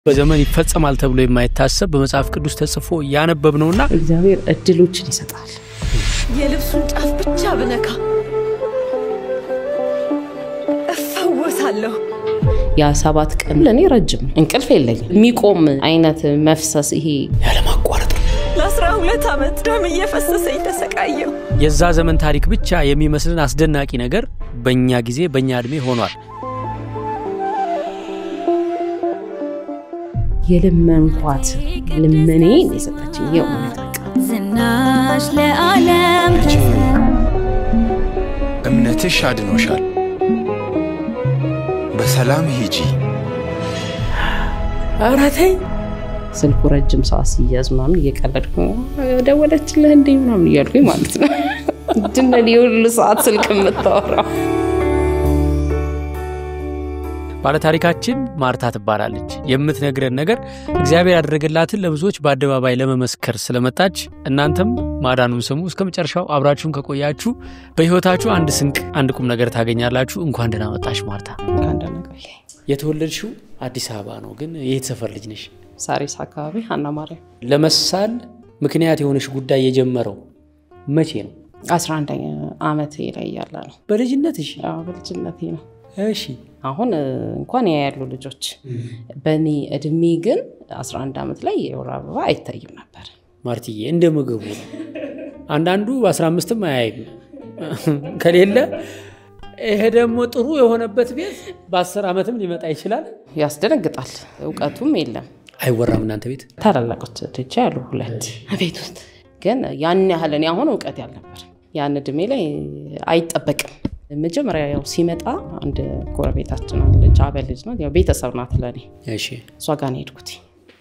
በዘመን ይፈጸማል ተብሎ የማይታሰብ በመጽሐፍ ቅዱስ ተጽፎ ያነበብነውና እግዚአብሔር እድሎችን ይሰጣል። የልብሱን ጫፍ ብቻ ብነካ እፈወሳለሁ። ያ 7 ቀን ለኔ ረጅም እንቅልፍ የለኝም። የሚቆም አይነት መፍሰስ ይሄ ያለማቋረጥ ለ12 ዓመት ደም እየፈሰሰኝ ተሰቃየው። የዛ ዘመን ታሪክ ብቻ የሚመስልን አስደናቂ ነገር በእኛ ጊዜ በእኛ እድሜ ሆኗል። የለመንኳት ልመኔ የሰጠችኝ የእውነት ዝናሽ ለዓለም እምነትሽ አድኖሻል። በሰላም ሂጂ። አራተኝ ስልኩ ረጅም ሰዓት ሲያዝ ምናምን እየቀለድኩ ደወለችልህ እንዴ ምናምን እያልኩኝ ማለት ነው። ድነን የሁሉ ሰዓት ስልክ የምታወራው ባለታሪካችን ማርታ ትባላለች። የምትነግረን ነገር እግዚአብሔር ያደረገላትን ለብዙዎች በአደባባይ ለመመስከር ስለመጣች እናንተም ማዳኑን ስሙ። እስከመጨረሻው አብራችሁን ከቆያችሁ በህይወታችሁ አንድ ስንቅ አንድ ቁም ነገር ታገኛላችሁ። እንኳን ደህና መጣሽ ማርታ። እንኳን ደህና ቆይ። የተወለድሽው አዲስ አበባ ነው፣ ግን የት ሰፈር ልጅ ነሽ? ሳሪስ አካባቢ ሀና ማርያም። ለመሳል ምክንያት የሆነሽ ጉዳይ የጀመረው መቼ ነው? 11 ዓመቴ ላይ ያለ ነው። በልጅነትሽ? አዎ በልጅነቴ ነው። እሺ አሁን እንኳን ያያሉ ልጆች በኔ እድሜ ግን 11 ዓመት ላይ የወር አበባ አይታይም ነበር። ማርቲዬ እንደ ምግቡ አንዳንዱ በ15ም አያይም ከሌለ ይሄ ደግሞ ጥሩ የሆነበት ቤት በ10 ዓመትም ሊመጣ ይችላል። ያስደነግጣል። ዕውቀቱም የለም። አይወራም እናንተ ቤት? ታላላቆች ልጅ ያሉ 2 ቤት ውስጥ ግን ያን ያህል እኔ አሁን ዕውቀት ያልነበር ያን እድሜ ላይ አይጠበቅም። መጀመሪያ ያው ሲመጣ አንድ ጎረቤታችን አለች፣ አበልጅ ነው ያው ቤተሰብ ናት ለኔ። እሺ እሷ ጋር ነው የሄድኩት።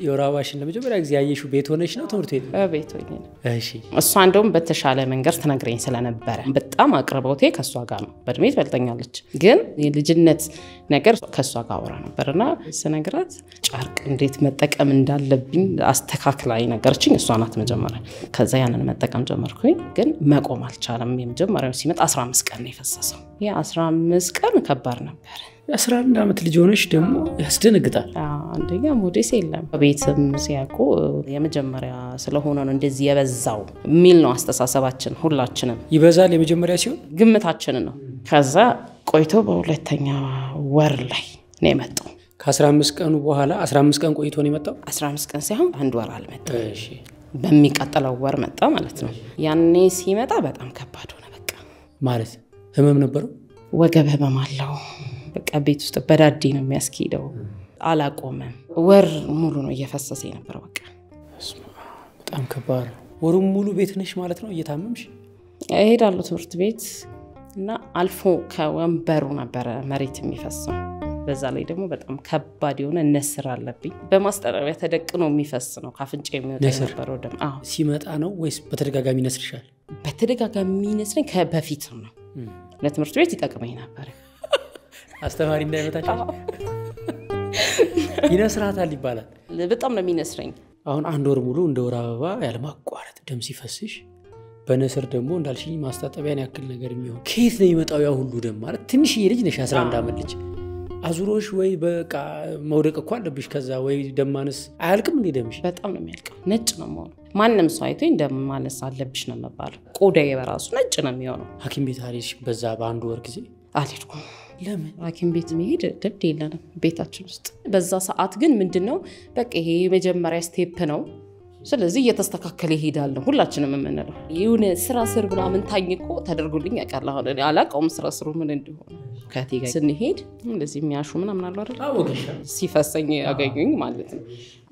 የወራባሽን ለመጀመሪያ ጊዜ ያየሽው ቤት ሆነሽ ነው ትምህርት ቤት? ቤት ሆኜ ነው። እሺ እሷ እንደውም በተሻለ መንገር ትነግረኝ ስለነበረ በጣም አቅርቦቴ ከሷ ጋር ነው። በእድሜ ትበልጠኛለች፣ ግን የልጅነት ነገር ከሷ ጋር አወራ ነበርና ስነግራት ጨርቅ እንዴት መጠቀም እንዳለብኝ አስተካክላይ ነገርችኝ። እሷ ናት መጀመሪያ። ከዛ ያንን መጠቀም ጀመርኩኝ፣ ግን መቆም አልቻለም። የመጀመሪያው ሲመጣ 15 ቀን ነው የፈሰሰው። ያ 15 ቀን ከባድ ነበር። 11 ዓመት ልጅ ሆነሽ ደግሞ ያስደነግጣል። አንደኛ ሞዴስ የለም ቤትም ሲያቆ የመጀመሪያ ስለሆነ ነው እንደዚህ የበዛው ሚል ነው አስተሳሰባችን። ሁላችንም ይበዛል የመጀመሪያ ሲሆን ግምታችን ነው። ከዛ ቆይቶ በሁለተኛ ወር ላይ ነው የመጣው። ከ15 ቀኑ በኋላ 15 ቀን ቆይቶ ነው የመጣው። 15 ቀን ሳይሆን 1 ወር አልመጣም። እሺ በሚቀጥለው ወር መጣ ማለት ነው። ያኔ ሲመጣ በጣም ከባድ ሆነ። በቃ ማለት ህመም ነበረው። ወገብ ህመም አለው። በቃ ቤት ውስጥ በዳዲ ነው የሚያስኪደው። አላቆመም። ወር ሙሉ ነው እየፈሰሰ የነበረው። በቃ በጣም ከባድ። ወሩን ሙሉ ቤት ነሽ ማለት ነው እየታመምሽ? እሄዳለሁ ትምህርት ቤት እና አልፎ ከወንበሩ ነበር መሬት የሚፈሰው። በዛ ላይ ደግሞ በጣም ከባድ የሆነ ነስር አለብኝ። በማስጠረቢያ ተደቅኖ የሚፈስ ነው ካፍንጫ የሚወጣ የነበረው ደም። አዎ ሲመጣ ነው ወይስ በተደጋጋሚ ነስርሻል? በተደጋጋሚ ነስረኝ ከበፊት ነው። ለትምህርት ቤት ይጠቅመኝ ነበር። አስተማሪ እንዳይመታሽ ይነስራታል ይባላል። በጣም ነው የሚነስረኝ። አሁን 1 ወር ሙሉ እንደ ወር አበባ ያለማቋረጥ ደም ሲፈስሽ በነስር ደግሞ እንዳልሽኝ ማስታጠቢያን ያክል ነገር የሚሆን ከየት ነው የሚመጣው ያ ሁሉ ደም? ማለት ትንሽዬ ልጅ ነሽ 11 ዓመት ልጅ። አዙሮሽ ወይ በቃ መውደቅ እኮ አለብሽ። ከዛ ወይ ደም ማነስ አያልቅም እንዴ ደምሽ? በጣም ነው የሚያልቀው። ነጭ ነው የሚሆነው። ማንም ሰው አይቶኝ ደም ማነስ አለብሽ ነው የሚባለው። ቆዳዬ በራሱ ነጭ ነው የሚሆነው። ሐኪም ቤት አልሄድሽ? በዛ በ1 ወር ጊዜ አልሄድኩም። ለምን? ሐኪም ቤት መሄድ ልምድ የለንም ቤታችን ውስጥ። በዛ ሰዓት ግን ምንድነው በቃ ይሄ የመጀመሪያ ስቴፕ ነው፣ ስለዚህ እየተስተካከለ ይሄዳል ነው ሁላችንም የምንለው። ይሁን ስራ ስር ምናምን ታኝቆ ተደርጎልኝ ያውቃል። አሁን እኔ አላውቀውም ስራ ስሩ ምን እንደሆነ። ከቴ ጋር ስንሄድ እንደዚህ የሚያሹ ምናምን አሉ አይደል? አወቀሽ ሲፈሰኝ ያገኙኝ ማለት ነው።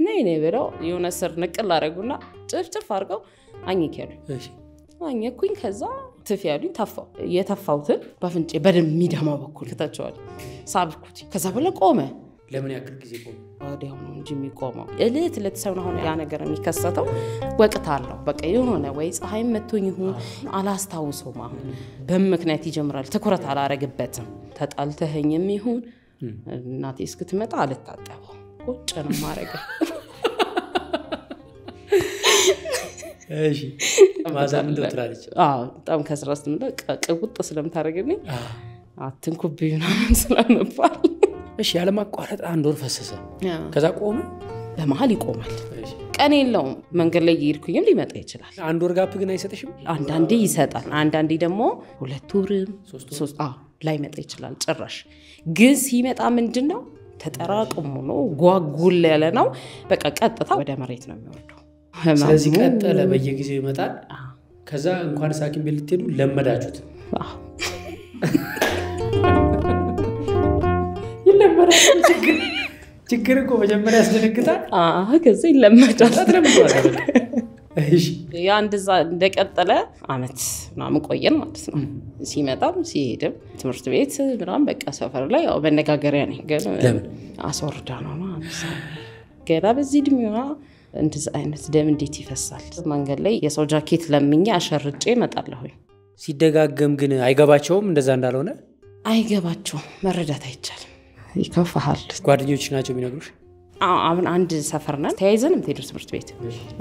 ነይ ብለው የሆነ ስር ንቅል አደረጉና ጭፍጭፍ አድርገው አኝከሉ። እሺ አኝኩኝ። ከዛ ትፍ ያሉኝ ተፋው። የተፋውትን በአፍንጬ በደም የሚደማው በኩል ከተቸዋል ሳብኩት። ከዛ በኋላ ቆመ። ለምን ያክል ጊዜ ቆመ? ወዲያው ነው እንጂ የሚቆመው። እለት ሰው ነው ያ ነገር የሚከሰተው። ወቅት አለው በቃ የሆነ ወይ ፀሐይ መቶኝ ይሁን አላስታውሰውም። አሁን በምክንያት ይጀምራል። ትኩረት አላረግበትም። ተጣልተኸኝም ይሁን እናቴ እስክትመጣ አልታጠበው ቁጭ ነው ማረገው። እሺ ማዛም እንደትራለች። በጣም ከስራስ ምን ቅውጥ ስለምታረግልኝ አትንኩብኝ ምናምን ስለነበር እሺ ያለ ማቋረጥ አንድ ወር ፈሰሰ ከዛ ቆመ በመሃል ይቆማል ቀን የለውም መንገድ ላይ ይርኩኝም ሊመጣ ይችላል አንድ ወር ጋፕ ግን አይሰጥሽም አንዳንዴ ይሰጣል አንዳንዴ ደግሞ 2 ወርም 3 ላይ መጣ ይችላል ጭራሽ ግን ሲመጣ ምንድነው ተጠራቅሞ ነው ጓጉል ያለ ነው በቃ ቀጥታ ወደ መሬት ነው የሚወርደው ስለዚህ ቀጥለ በየጊዜው ይመጣል ከዛ እንኳን ሳኪን ቤት ልትሄዱ ለመዳችሁት ይለመዳል ችግር እኮ መጀመሪያ ያስደነግጣል ከዛ ይለመዳል ተለምዷል እሺ ያ እንደዛ እንደቀጠለ አመት ምናምን ቆየን ማለት ነው ሲመጣም ሲሄድም ትምህርት ቤት ምናምን በቃ ሰፈር ላይ ያው በነጋገሪያ ነኝ ግን አስወርዳ ነው ገና በዚህ ድምዋ እንደዛ አይነት ደም እንዴት ይፈሳል መንገድ ላይ የሰው ጃኬት ለምኛ አሸርጬ እመጣለሁ ሲደጋገም ግን አይገባቸውም እንደዛ እንዳልሆነ አይገባቸውም መረዳት አይቻልም ይከፋሃል ጓደኞች ናቸው የሚነግሩሽ አሁን አንድ ሰፈር ነን ተያይዘን የምትሄዱ ትምህርት ቤት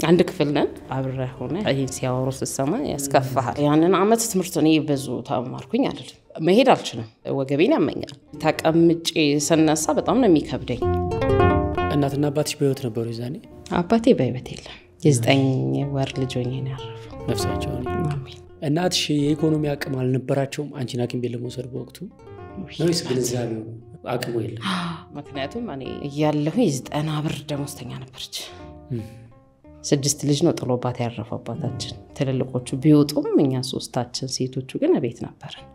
አንድ ክፍል ነን አብረ ሆነ ይሄን ሲያወሩ ተሰማ ያስከፋሃል ያንን አመት ትምህርት እኔ ብዙ ተማርኩኝ አይደል መሄድ አልችልም ወገቤን ያመኛል ተቀምጬ ስነሳ በጣም ነው የሚከብደኝ እናትና አባትሽ በህይወት ነበሩ ይዛኔ አባቴ በህይወት የለም የ9 ወር ልጅ ሆኜ ነው ያረፈው ነፍሳቸውን አሜን እናትሽ የኢኮኖሚ አቅም አልነበራቸውም አንቺን ሐኪም ቤት ለመውሰድ በወቅቱ ነውስ ግንዛቤው አቅሙ የለም ምክንያቱም እኔ ያለሁ 90 ብር ደሞዝተኛ ነበርች 6 ልጅ ነው ጥሎባት ያረፈው አባታችን ትልልቆቹ ቢወጡም እኛ ሶስታችን ሴቶቹ ግን ቤት ነበርን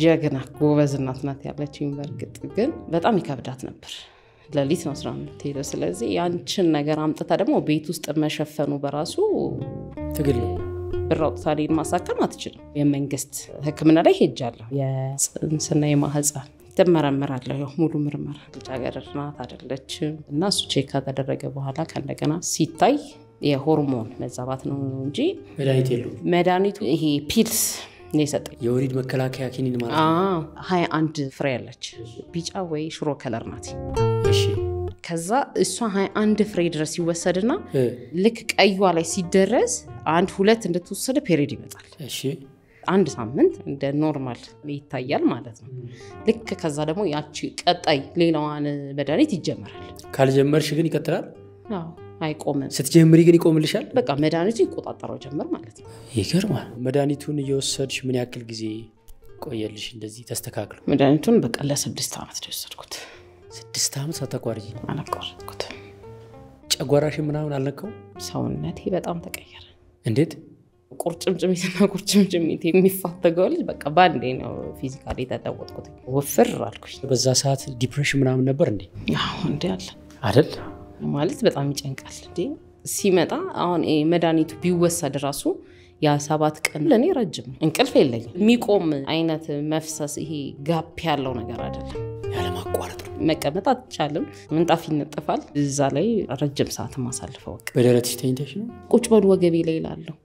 ጀግና ጎበዝ እናት ናት ያለችኝ በርግጥ ግን በጣም ይከብዳት ነበር ለሊት ነው ስራ የምትሄደው ስለዚህ ያንቺን ነገር አምጥታ ደግሞ ቤት ውስጥ መሸፈኑ በራሱ ትግል ነው ብራው ታሪን ማሳከም አትችልም የመንግስት ህክምና ላይ ሄጃለሁ የጽንስና የማህፀን ተመረመራለሁ ያው ሙሉ ምርመራ ልጃገረድናት አይደለችም እና እሱ ቼክ ካደረገ በኋላ ከእንደገና ሲታይ የሆርሞን መዛባት ነው እንጂ መድኃኒቱ ይሄ ፒልስ ነሰጠኝ የወሊድ መከላከያ ኪኒን ማለት 21 ፍሬ ያለች ቢጫ ወይ ሽሮ ከለር ናት እሺ ከዛ እሷ 21 ፍሬ ድረስ ይወሰድና ልክ ቀይዋ ላይ ሲደረስ 1-2 እንድትወሰደ ፔሪድ ይመጣል እሺ አንድ ሳምንት እንደ ኖርማል ይታያል ማለት ነው ልክ ከዛ ደግሞ ያቺ ቀጣይ ሌላዋን መድኃኒት ይጀምራል ካልጀመርሽ ግን ይቀጥላል አዎ አይቆምም ስትጀምሪ ግን ይቆምልሻል በቃ መድኃኒቱ ይቆጣጣራው ጀመር ማለት ነው ይገርማል መድኃኒቱን እየወሰድሽ ምን ያክል ጊዜ ቆየልሽ እንደዚህ ተስተካክሎ መድኃኒቱን በቃ ለ6 አመት ደሰድኩት 6 አመት ሳታቋርጪ አላቋረጥኩት ጨጓራሽ ምናምን አልነካው ሰውነቴ በጣም ተቀየረ እንዴት ቁርጭምጭሚት የሚፋተገው ልጅ በቃ ባንዴ ነው ፊዚካሊ ተለወጥኩት ወፍር አልኩኝ በዛ ሰዓት ዲፕሬሽን ምናምን ነበር እንዴ አዎ እንዴ አለ አይደል ማለት በጣም ይጨንቃል እንዴ ሲመጣ አሁን መድኃኒቱ ቢወሰድ ራሱ ያ 7 ቀን ለኔ ረጅም እንቅልፍ የለኝም የሚቆም አይነት መፍሰስ ይሄ ጋፕ ያለው ነገር አይደለም ያለ ማቋረጥ መቀመጥ አትቻልም ምንጣፍ ይነጠፋል እዛ ላይ ረጅም ሰዓት ማሳልፈው በደረትሽ ተኝተሽ ነው ቁጭ በል ወገቤ ላይ ይላልው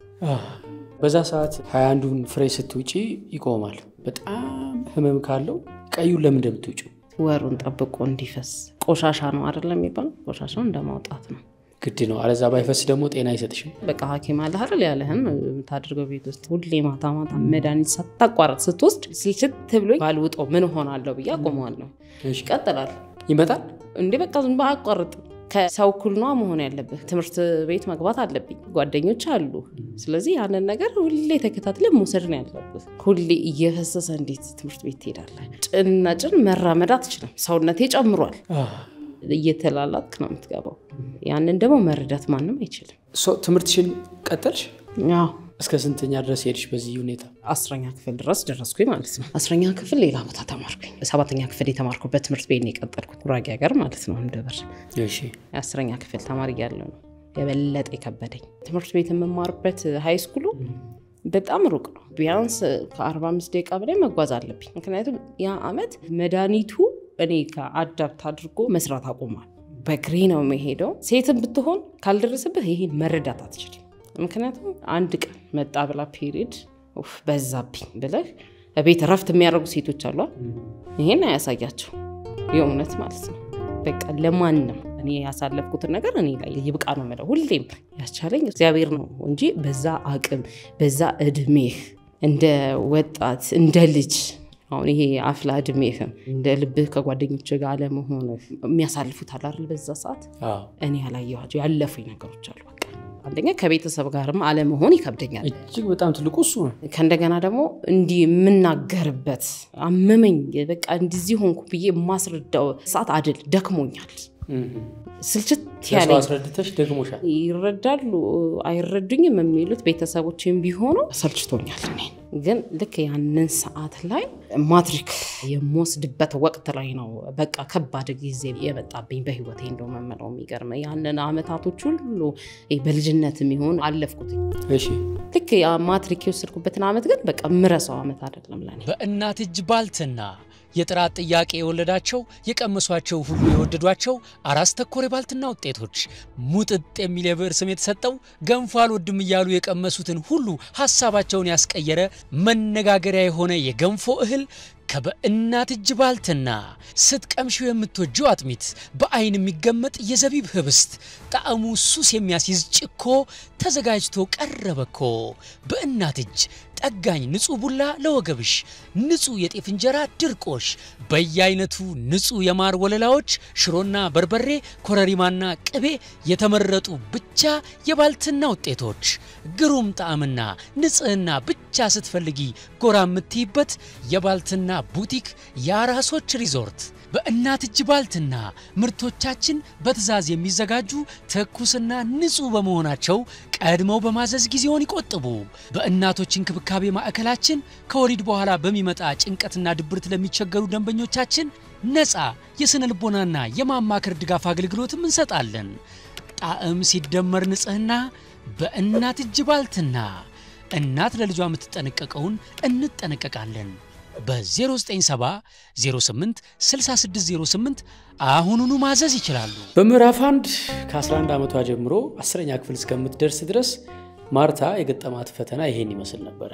በዛ ሰዓት 21ን ፍሬ ስትውጪ ይቆማል በጣም ህመም ካለው ቀዩን ለምን እንደምትውጪው ወሩን ጠብቆ እንዲፈስ ቆሻሻ ነው አይደለም ይባል ቆሻሻው እንደማውጣት ነው ግድ ነው አለዛ ባይፈስ ደግሞ ጤና አይሰጥሽም በቃ ሐኪም አለ አይደል ያለህን ታድርገው ቤት ውስጥ ሁሌ ማታ መድኃኒት ሳታቋርጥ ስትወስድ ስልችት ብሎኝ ባልውጦ ምን ሆናለሁ ብዬ አቆመዋለሁ እሺ ይቀጥላል ይመጣል እንዴ በቃ ዝም ባቋርጥ ከሰው ኩልኗ መሆን ያለበት ትምህርት ቤት መግባት አለብኝ ጓደኞች አሉ ስለዚህ ያንን ነገር ሁሌ ተከታትለ መውሰድ ነው ያለበት ሁሌ እየፈሰሰ እንዴት ትምህርት ቤት ትሄዳለህ ጭን መራመድ አትችልም ሰውነቴ ጨምሯል እየተላላጥክ ነው የምትገባው ያንን ደግሞ መረዳት ማንም አይችልም ትምህርትሽን ቀጠልሽ አዎ እስከ ስንተኛ ድረስ ሄድሽ በዚህ ሁኔታ 10ኛ ክፍል ድረስ ደረስኩኝ ማለት ነው 10ኛ ክፍል ሌላ ቦታ ተማርኩኝ 7ኛ ክፍል የተማርኩበት ትምህርት ቤት ነው የቀጠልኩት ጉራጌ ሀገር ማለት ነው እንደበር እሺ 10ኛ ክፍል ተማሪ ያለው ነው የበለጠ የከበደኝ ትምህርት ቤት የምማርበት ሃይ ስኩሉ በጣም ሩቅ ነው ቢያንስ ከ45 ደቂቃ በላይ መጓዝ አለብኝ ምክንያቱም ያ አመት መድኃኒቱ እኔ ጋር አዳፕት አድርጎ መስራት አቆማል በግሪ ነው የሚሄደው ሴትም ብትሆን ካልደረሰበት ይሄን መረዳት አትችልም ምክንያቱም አንድ ቀን መጣ ብላ ፔሪድ በዛብኝ ብለህ ቤት ረፍት የሚያደርጉ ሴቶች አሉ ይሄን አያሳያቸው የእውነት ማለት ነው በቃ ለማንም እኔ ያሳለፍኩት ነገር እኔ ላይ ይብቃ ነው ማለት ሁሌም ያስቻለኝ እግዚአብሔር ነው እንጂ በዛ አቅም በዛ እድሜህ እንደ ወጣት እንደ ልጅ አሁን ይሄ አፍላ እድሜህም እንደ ልብህ ከጓደኞች ጋር አለ መሆን የሚያሳልፉት አይደል በዛ ሰዓት እኔ ያላየኋቸው ያለፉኝ ነገሮች አሉ በቃ አንደኛ ከቤተሰብ ጋርም አለ መሆን ይከብደኛል እጅግ በጣም ትልቁ እሱ ነው ከእንደገና ደግሞ እንዲህ የምናገርበት አመመኝ በቃ እንደዚህ ሆንኩ ብዬ ማስረዳው ሰዓት አይደል ደክሞኛል ስልችት ያለኝ አስረድተሽ ደግሞሻል ይረዳሉ አይረዱኝም የሚሉት ቤተሰቦቼም ቢሆኑ ሰልችቶኛል እኔ ግን ልክ ያንን ሰዓት ላይ ማትሪክ የምወስድበት ወቅት ላይ ነው በቃ ከባድ ጊዜ የመጣብኝ በህይወቴ እንደው መመለው የሚገርም ያንን አመታቶች ሁሉ በልጅነትም ይሁን አለፍኩት እሺ ልክ ያ ማትሪክ የወሰድኩበትን አመት ግን በቃ ምረሳው አመት አይደለም ለኔ በእናት እጅ ባልትና የጥራት ጥያቄ የወለዳቸው የቀመሷቸው ሁሉ የወደዷቸው አራስ ተኮር የባልትና ውጤቶች ሙጥጥ የሚል የብዕር ስም የተሰጠው ገንፎ አልወድም እያሉ የቀመሱትን ሁሉ ሐሳባቸውን ያስቀየረ መነጋገሪያ የሆነ የገንፎ እህል ከበእናት እጅ ባልትና ስትቀምሺው የምትወጂው አጥሚት በአይን የሚገመጥ የዘቢብ ህብስት ጣዕሙ ሱስ የሚያስይዝ ጭኮ ተዘጋጅቶ ቀረበኮ በእናት እጅ ጠጋኝ ንጹህ ቡላ ለወገብሽ ንጹህ የጤፍ እንጀራ ድርቆሽ በየአይነቱ ንጹህ የማር ወለላዎች ሽሮና በርበሬ ኮረሪማና ቅቤ የተመረጡ ብቻ የባልትና ውጤቶች ግሩም ጣዕምና ንጽህና ብቻ ስትፈልጊ ጎራ የምትይበት የባልትና ቡቲክ የአራሶች ሪዞርት በእናት እጅ ባልትና ምርቶቻችን በትዛዝ የሚዘጋጁ ተኩስና ንጹህ በመሆናቸው ቀድመው በማዘዝ ጊዜውን ይቆጥቡ በእናቶች እንክብካቤ ማዕከላችን ከወሊድ በኋላ በሚመጣ ጭንቀትና ድብርት ለሚቸገሩ ደንበኞቻችን ነፃ የስነ ልቦናና የማማከር ድጋፍ አገልግሎትም እንሰጣለን ጣዕም ሲደመር ንጽህና በእናት እጅ ባልትና እናት ለልጇ የምትጠነቀቀውን እንጠነቀቃለን በ097 08 6608 አሁኑኑ ማዘዝ ይችላሉ በምዕራፍ 1 ከ11 ዓመቷ ጀምሮ 10ኛ ክፍል እስከምትደርስ ድረስ ማርታ የገጠማት ፈተና ይሄን ይመስል ነበር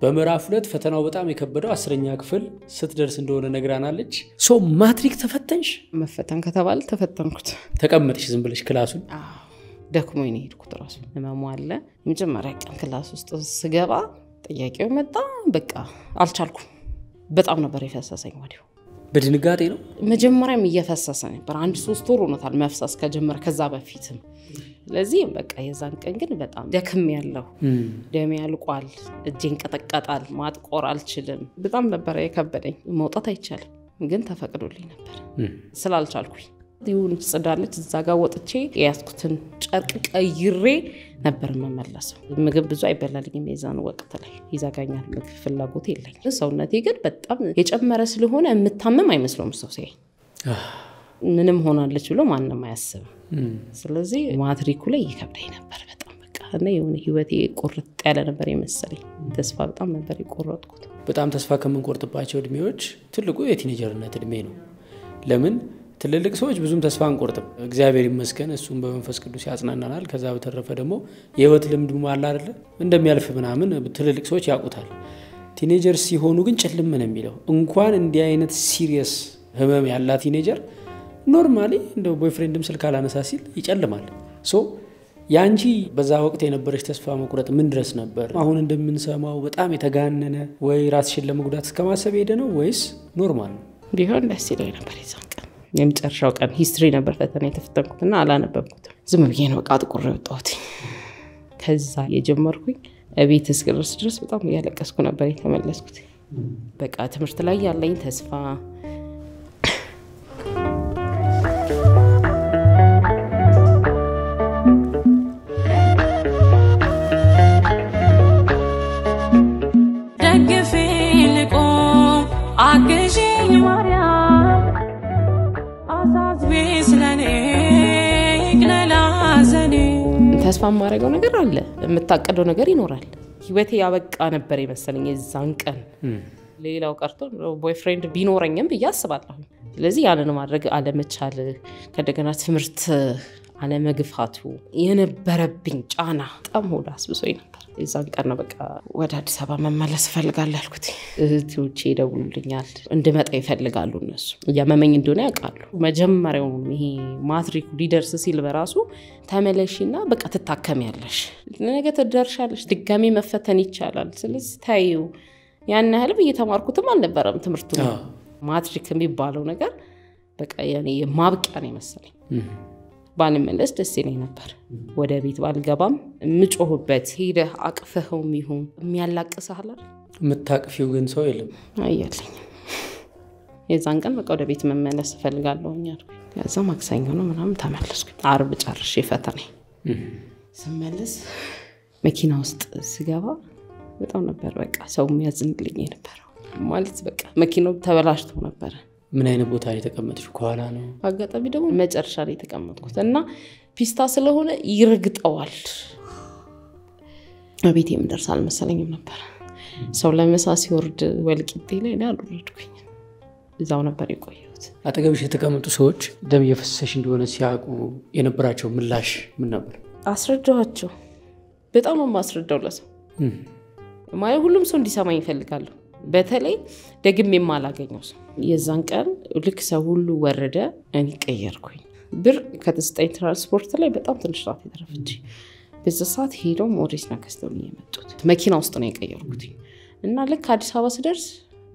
በምዕራፍ 2 ፈተናው በጣም የከበደው 10ኛ ክፍል ስትደርስ እንደሆነ ነግራናለች ሶ ማትሪክ ተፈተንሽ መፈተን ከተባለ ተፈተንኩት ተቀመጥሽ ዝም ብለሽ ክላሱን ደክሞኝ ነው ሄድኩት ራሱ ህመሙ አለ መጀመሪያ ቀን ክላስ ውስጥ ስገባ ጥያቄው መጣ በቃ አልቻልኩም በጣም ነበር የፈሰሰኝ ወዲያው በድንጋጤ ነው መጀመሪያም እየፈሰሰ ነበር አንድ 3 ወር ሆኖታል መፍሰስ ከጀመረ ከዛ በፊትም ለዚህ በቃ የዛን ቀን ግን በጣም ደክም ያለው ደም ያልቋል እጄን ቀጠቀጣል ማጥቆር አልችልም በጣም ነበር የከበደኝ መውጣት አይቻልም ግን ተፈቅዶልኝ ነበር ስላልቻልኩኝ ይሁን ጽዳለች እዛ ጋር ወጥቼ ያስኩትን ጨርቅ ቀይሬ ነበር መመለሰው ምግብ ብዙ አይበላልኝም የዛን ወቅት ላይ ይዛጋኛል ምግብ ፍላጎት የለኝም ሰውነቴ ግን በጣም የጨመረ ስለሆነ የምታመም አይመስለውም ሰው ሲያይ ምንም ሆናለች ብሎ ማንንም አያስብም ስለዚህ ማትሪኩ ላይ ይከብዳኝ ነበር በጣም በቃ እና የሆነ ህይወቴ ቁርጥ ያለ ነበር የመሰለኝ ተስፋ በጣም ነበር የቆረጥኩት በጣም ተስፋ ከመንቆርጥባቸው እድሜዎች ትልቁ የቲኔጀርነት እድሜ ነው ለምን ትልልቅ ሰዎች ብዙም ተስፋ አንቆርጥም እግዚአብሔር ይመስገን እሱም በመንፈስ ቅዱስ ያጽናናናል ከዛ በተረፈ ደግሞ የህይወት ልምድ ማለት አይደለ እንደሚያልፍ ምናምን ትልልቅ ሰዎች ያውቁታል ቲኔጀር ሲሆኑ ግን ጭልም ነው የሚለው እንኳን እንዲህ አይነት ሲሪየስ ህመም ያላት ቲኔጀር ኖርማሊ እንደው ቦይፍሬንድም ስልክ አላነሳ ሲል ይጨልማል ሶ ያንቺ በዛ ወቅት የነበረሽ ተስፋ መቁረጥ ምን ድረስ ነበር አሁን እንደምንሰማው በጣም የተጋነነ ወይ ራስሽን ለመጉዳት እስከማሰብ ሄደ ነው ወይስ ኖርማል ነው ቢሆን ደስ ይለኝ ነበር ይዛን ቀን የመጨረሻው ቀን ሂስትሪ ነበር ፈተና የተፈተንኩትና አላነበብኩትም ዝም ብዬ ነው ቃጥቁር ወጣሁት ከዛ የጀመርኩኝ እቤት እስክደርስ ድረስ በጣም ያለቀስኩ ነበር የተመለስኩት በቃ ትምህርት ላይ ያለኝ ተስፋ ተስፋ ማረጋው ነገር አለ የምታቀደው ነገር ይኖራል ህይወቴ ያበቃ ነበር የመሰለኝ የዛን ቀን ሌላው ቀርቶ ቦይፍሬንድ ቢኖረኝም በያስባለሁ ስለዚህ ያንን ማድረግ አለመቻል ከደገና ትምህርት አለመግፋቱ የነበረብኝ ጫና በጣም ሆዳ አስብሶኝ ነበር የዛን ቀን ነው በቃ ወደ አዲስ አበባ መመለስ ፈልጋለሁ አልኩት እህቶቼ ደውሉልኛል እንድመጣ ይፈልጋሉ እነሱ ያመመኝ እንደሆነ ያውቃሉ መጀመሪያው ይሄ ማትሪኩ ሊደርስ ሲል በራሱ ተመለሽና በቃ ትታከሚያለሽ ነገ ተደርሻለሽ ድጋሚ መፈተን ይቻላል ስለዚህ ታዩ ያን ያህል እየተማርኩትም አልነበረም ትምርቱ ማትሪክ የሚባለው ነገር በቃ ያኔ ማብቂያ ነው መሰለኝ ባልመለስ ደስ ይለኝ ነበር ወደ ቤት ባልገባም ምጮህበት ሄደህ አቅፈኸው ይሁን የሚያላቅስህ አይደል ምታቅፊው ግን ሰው የለም አያለኝ የዛን ቀን በቃ ወደ ቤት መመለስ ፈልጋለሁኝ አልኩ ያዛ ማክሰኞ ነው ምናምን ተመለስኩ አርብ ጨርሼ ፈተናኝ ስመለስ መኪና ውስጥ ስገባ በጣም ነበር በቃ ሰው የሚያዝንልኝ ነበር ማለት በቃ መኪናው ተበላሽቶ ነበር ምን አይነት ቦታ ላይ ተቀመጥሽ ከኋላ ነው አጋጣሚ ደግሞ መጨረሻ ላይ ተቀመጥኩት እና ፒስታ ስለሆነ ይርግጠዋል አቤት የምደርሳል መሰለኝም ነበር ሰው ለመሳ ሲወርድ ወልቂጤ ላይ አልወረድኩኝ እዛው ነበር የቆየሁት አጠገብሽ የተቀመጡ ሰዎች ደም እየፈሰሰሽ እንደሆነ ሲያውቁ የነበራቸው ምላሽ ምን ነበር አስረዳኋቸው በጣም ማስረዳው ለሰው ማለት ሁሉም ሰው እንዲሰማኝ ይፈልጋሉ በተለይ ደግሜ ማላገኘው ሰው የዛን ቀን ልክ ሰው ሁሉ ወረደ እኔ ቀየርኩኝ ብር ከተስጠኝ ትራንስፖርት ላይ በጣም ትንሽ ሰዓት የተረፈች በዛ ሰዓት ሄደው ሞዴስ ናከስተው የመጡት መኪና ውስጥ ነው የቀየርኩት እና ልክ አዲስ አበባ ስደርስ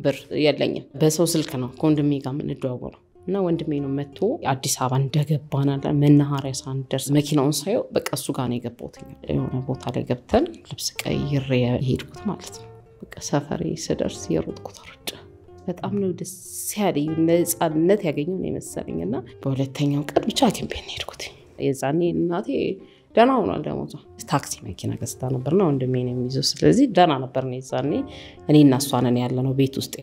ብር የለኝም በሰው ስልክ ነው ኮንዶሚ ጋር ምን ደዋወለው እና ወንድሜ ነው መጥቶ አዲስ አበባ እንደገባናል መናሃሪያ ሳንደርስ መኪናውን ሳይው በቃ እሱ ጋር ነው የገባሁት የሆነ ቦታ ላይ ገብተን ልብስ ቀይሬ ሄድኩት ማለት ነው በቃ ሰፈሬ ስደርስ የሮጥኩት አርጭ በጣም ነው ደስ ያለኝ ነፃነት ያገኘው ነው መሰለኝና በሁለተኛው ቀን ብቻ ሐኪም ቤት ሄድኩት የዛኔ እናቴ ደና ሆኗል ደሞዟ ታክሲ መኪና ገዝታ ነበርና ወንድሜ ነው የሚይዘው ስለዚህ ደና ነበር ነው የዛኔ እኔና እሷ ነን ያለነው ቤት ውስጥ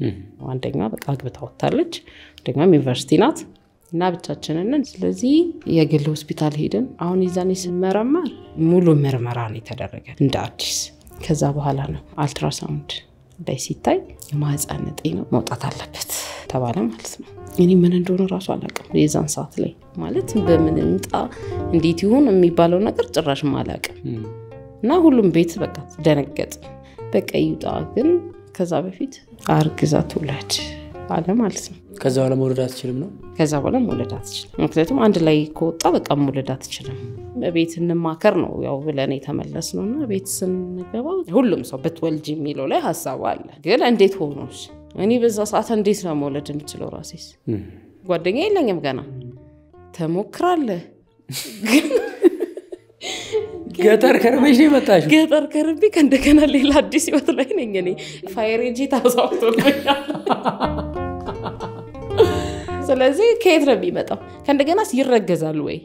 አንደኛ በቃ አግብታ ወጣለች አንደኛ ዩኒቨርሲቲ ናት እና ብቻችንን ነን ስለዚህ የግል ሆስፒታል ሄደን አሁን የዛኔ ስመረመር ሙሉ ምርመራ ነው የተደረገ እንደ አዲስ ከዛ በኋላ ነው አልትራሳውንድ ላይ ሲታይ የማህፀን እጢ ነው መውጣት አለበት ተባለ ማለት ነው እኔ ምን እንደሆነ ራሱ አላውቅም የዛን ሰዓት ላይ ማለት በምን እንጣ እንዴት ይሁን የሚባለው ነገር ጭራሽ ማላውቅም እና ሁሉም ቤት በቃ ደነገጥ በቃ ይውጣ ግን ከዛ በፊት አርግዛት ውለድ አለ ማለት ነው ከዛ በኋላ መውለድ አትችልም ነው ከዛ በኋላ መውለድ አትችልም ምክንያቱም አንድ ላይ ከወጣ በቃ መውለድ አትችልም ቤት እንማከር ነው ያው ብለን የተመለስነውና ቤት ስንገባ ሁሉም ሰው በትወልጂ የሚለው ላይ ሐሳብ አለ ግን እንዴት ሆኖሽ እኔ በዛ ሰዓት እንዴት ነው መውለድ የምችለው ራሴስ ጓደኛ የለኝም ገና ተሞክራለህ ገጠር ከርበሽ ነው መጣሽ ገጠር ከርቤ ከእንደገና ሌላ አዲስ ህይወት ላይ ነኝ እኔ ፋይሬጂ ታሳውቶልኛል ስለዚህ ከየት ነው የሚመጣው ከእንደገና ይረገዛል ወይ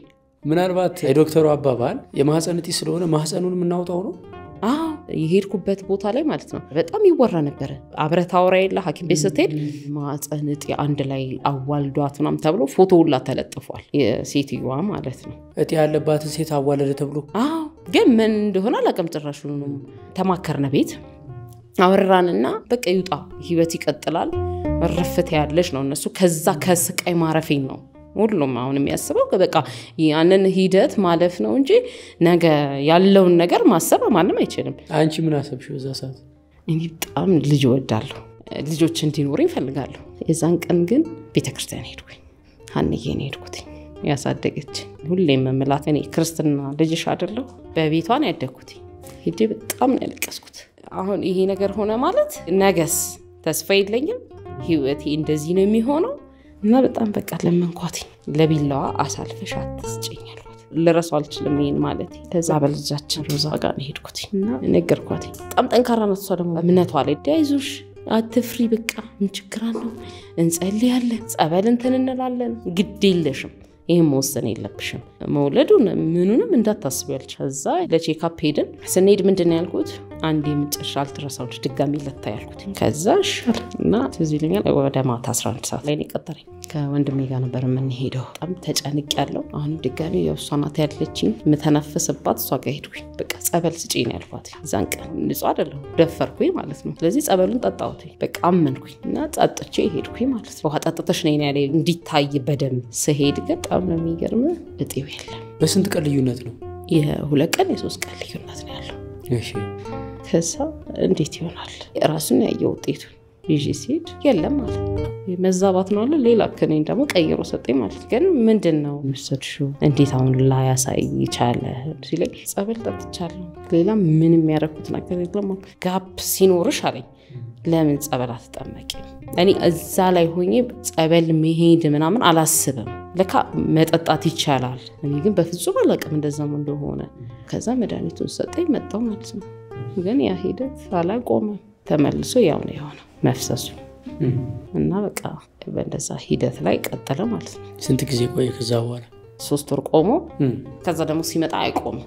ምናልባት የዶክተሩ አባባል የማህፀን እጢ ስለሆነ ማህፀኑን እናውጣው ነው የሄድኩበት ቦታ ላይ ማለት ነው በጣም ይወራ ነበር አብረታውራ የለ ሐኪም ቤት ስትሄድ ማህፀን እጢ አንድ ላይ አዋልዷትናም ተብሎ ፎቶ ሁላ ተለጥፏል የሴትየዋ ማለት ነው እጢ ያለባት ሴት አዋለደ ተብሎ ግን ምን እንደሆነ አላቀም ጭራሹ ነው ተማከርነ ቤት አወራንና በቃ ይውጣ ህይወት ይቀጥላል ረፍት ያለሽ ነው እነሱ ከዛ ከስቃይ ማረፊን ነው ሁሉም አሁን የሚያስበው በቃ ያንን ሂደት ማለፍ ነው እንጂ ነገ ያለውን ነገር ማሰብ ማንም አይችልም አንቺ ምን አሰብሽው እዛ ሰዓት እኔ በጣም ልጅ ወዳለሁ ልጆች እንዲኖሩ ይፈልጋለሁ የዛን ቀን ግን ቤተክርስቲያን ሄድኩኝ ሀንዬን ሄድኩት ያሳደገች ሁሌም መምላት እኔ ክርስትና ልጅሽ አይደለሁ በቤቷን ያደኩት ሄጄ በጣም ነው ያለቀስኩት አሁን ይሄ ነገር ሆነ ማለት ነገስ ተስፋ የለኝም ህይወቴ እንደዚህ ነው የሚሆነው እና በጣም በቃ ለምንኳት ለቢላዋ አሳልፈሽ አትስጪኛል ለራሱ አልችልም ይሄን ማለት ከዛ በልጃችን ሮዛ ጋር ሄድኩት እና ነገርኳት በጣም ጠንካራ ናት እሷ ደግሞ እምነቷ ላይ አይዞሽ አትፍሪ በቃ ምን ችግር አለው እንጸልያለን ጸበል እንተንነላለን ግድ የለሽም ይሄን መወሰን የለብሽም መውለዱን ምኑንም እንዳታስቢው ያልቻ እዛ ለቼክአፕ ሄድን ስንሄድ ምንድነው ያልኩት አንዴ ምንጭሽ አልትራሳውንድ ድጋሚ ለታ ያልኩት ከዛ እና ትዝ ይለኛል ወደ ማታ 11 ሰዓት ላይ ቀጠረኝ ከወንድሜ ጋር ነበር የምንሄደው በጣም ተጨንቅ ያለው አሁን ድጋሚ የሷናት ያለችኝ መተነፈስባት እሷ ጋር ሄድኩኝ በቃ ጸበል ስጪኝ ያልኳት ዛን ቀን ንጹህ አይደለም ደፈርኩኝ ማለት ነው ስለዚህ ጸበሉን ጠጣሁት በቃ አመንኩኝ እና ጸጥቼ ሄድኩኝ ማለት ነው ውሃ ጠጥተሽ ነኝ ያለ እንዲታይ በደም ስሄድ በጣም ነው የሚገርም እጤው የለም በስንት ቀን ልዩነት ነው የሁለት ቀን የሶስት ቀን ልዩነት ነው ያለው እሺ ከዛ እንዴት ይሆናል ራሱን ያየው ውጤቱ ይጂ ሲድ የለም ማለት መዛባት ነው አለ ሌላ ከኔን ደግሞ ቀይሮ ሰጠኝ ማለት ግን ምንድነው ወሰድሽው እንዴት አሁን ላይ ያሳይ ይቻለ ሲለኝ ጸበል ጠጥቻለሁ ሌላ ምንም ያረኩት ነገር የለም ጋፕ ሲኖርሽ አለኝ ለምን ጸበል አትጠመቂ? እኔ እዛ ላይ ሆኜ ጸበል መሄድ ምናምን አላስብም። ለካ መጠጣት ይቻላል። እኔ ግን በፍጹም አላውቅም እንደዛም እንደሆነ። ከዛ መድኃኒቱን ሰጠኝ መጣው ማለት ነው። ግን ያ ሂደት አላቆመም። ተመልሶ ያው ነው የሆነው መፍሰሱ እና በቃ በእንደዛ ሂደት ላይ ቀጠለ ማለት ነው። ስንት ጊዜ ቆየ ከዛ በኋላ? 3 ወር ቆሞ ከዛ ደግሞ ሲመጣ አይቆምም።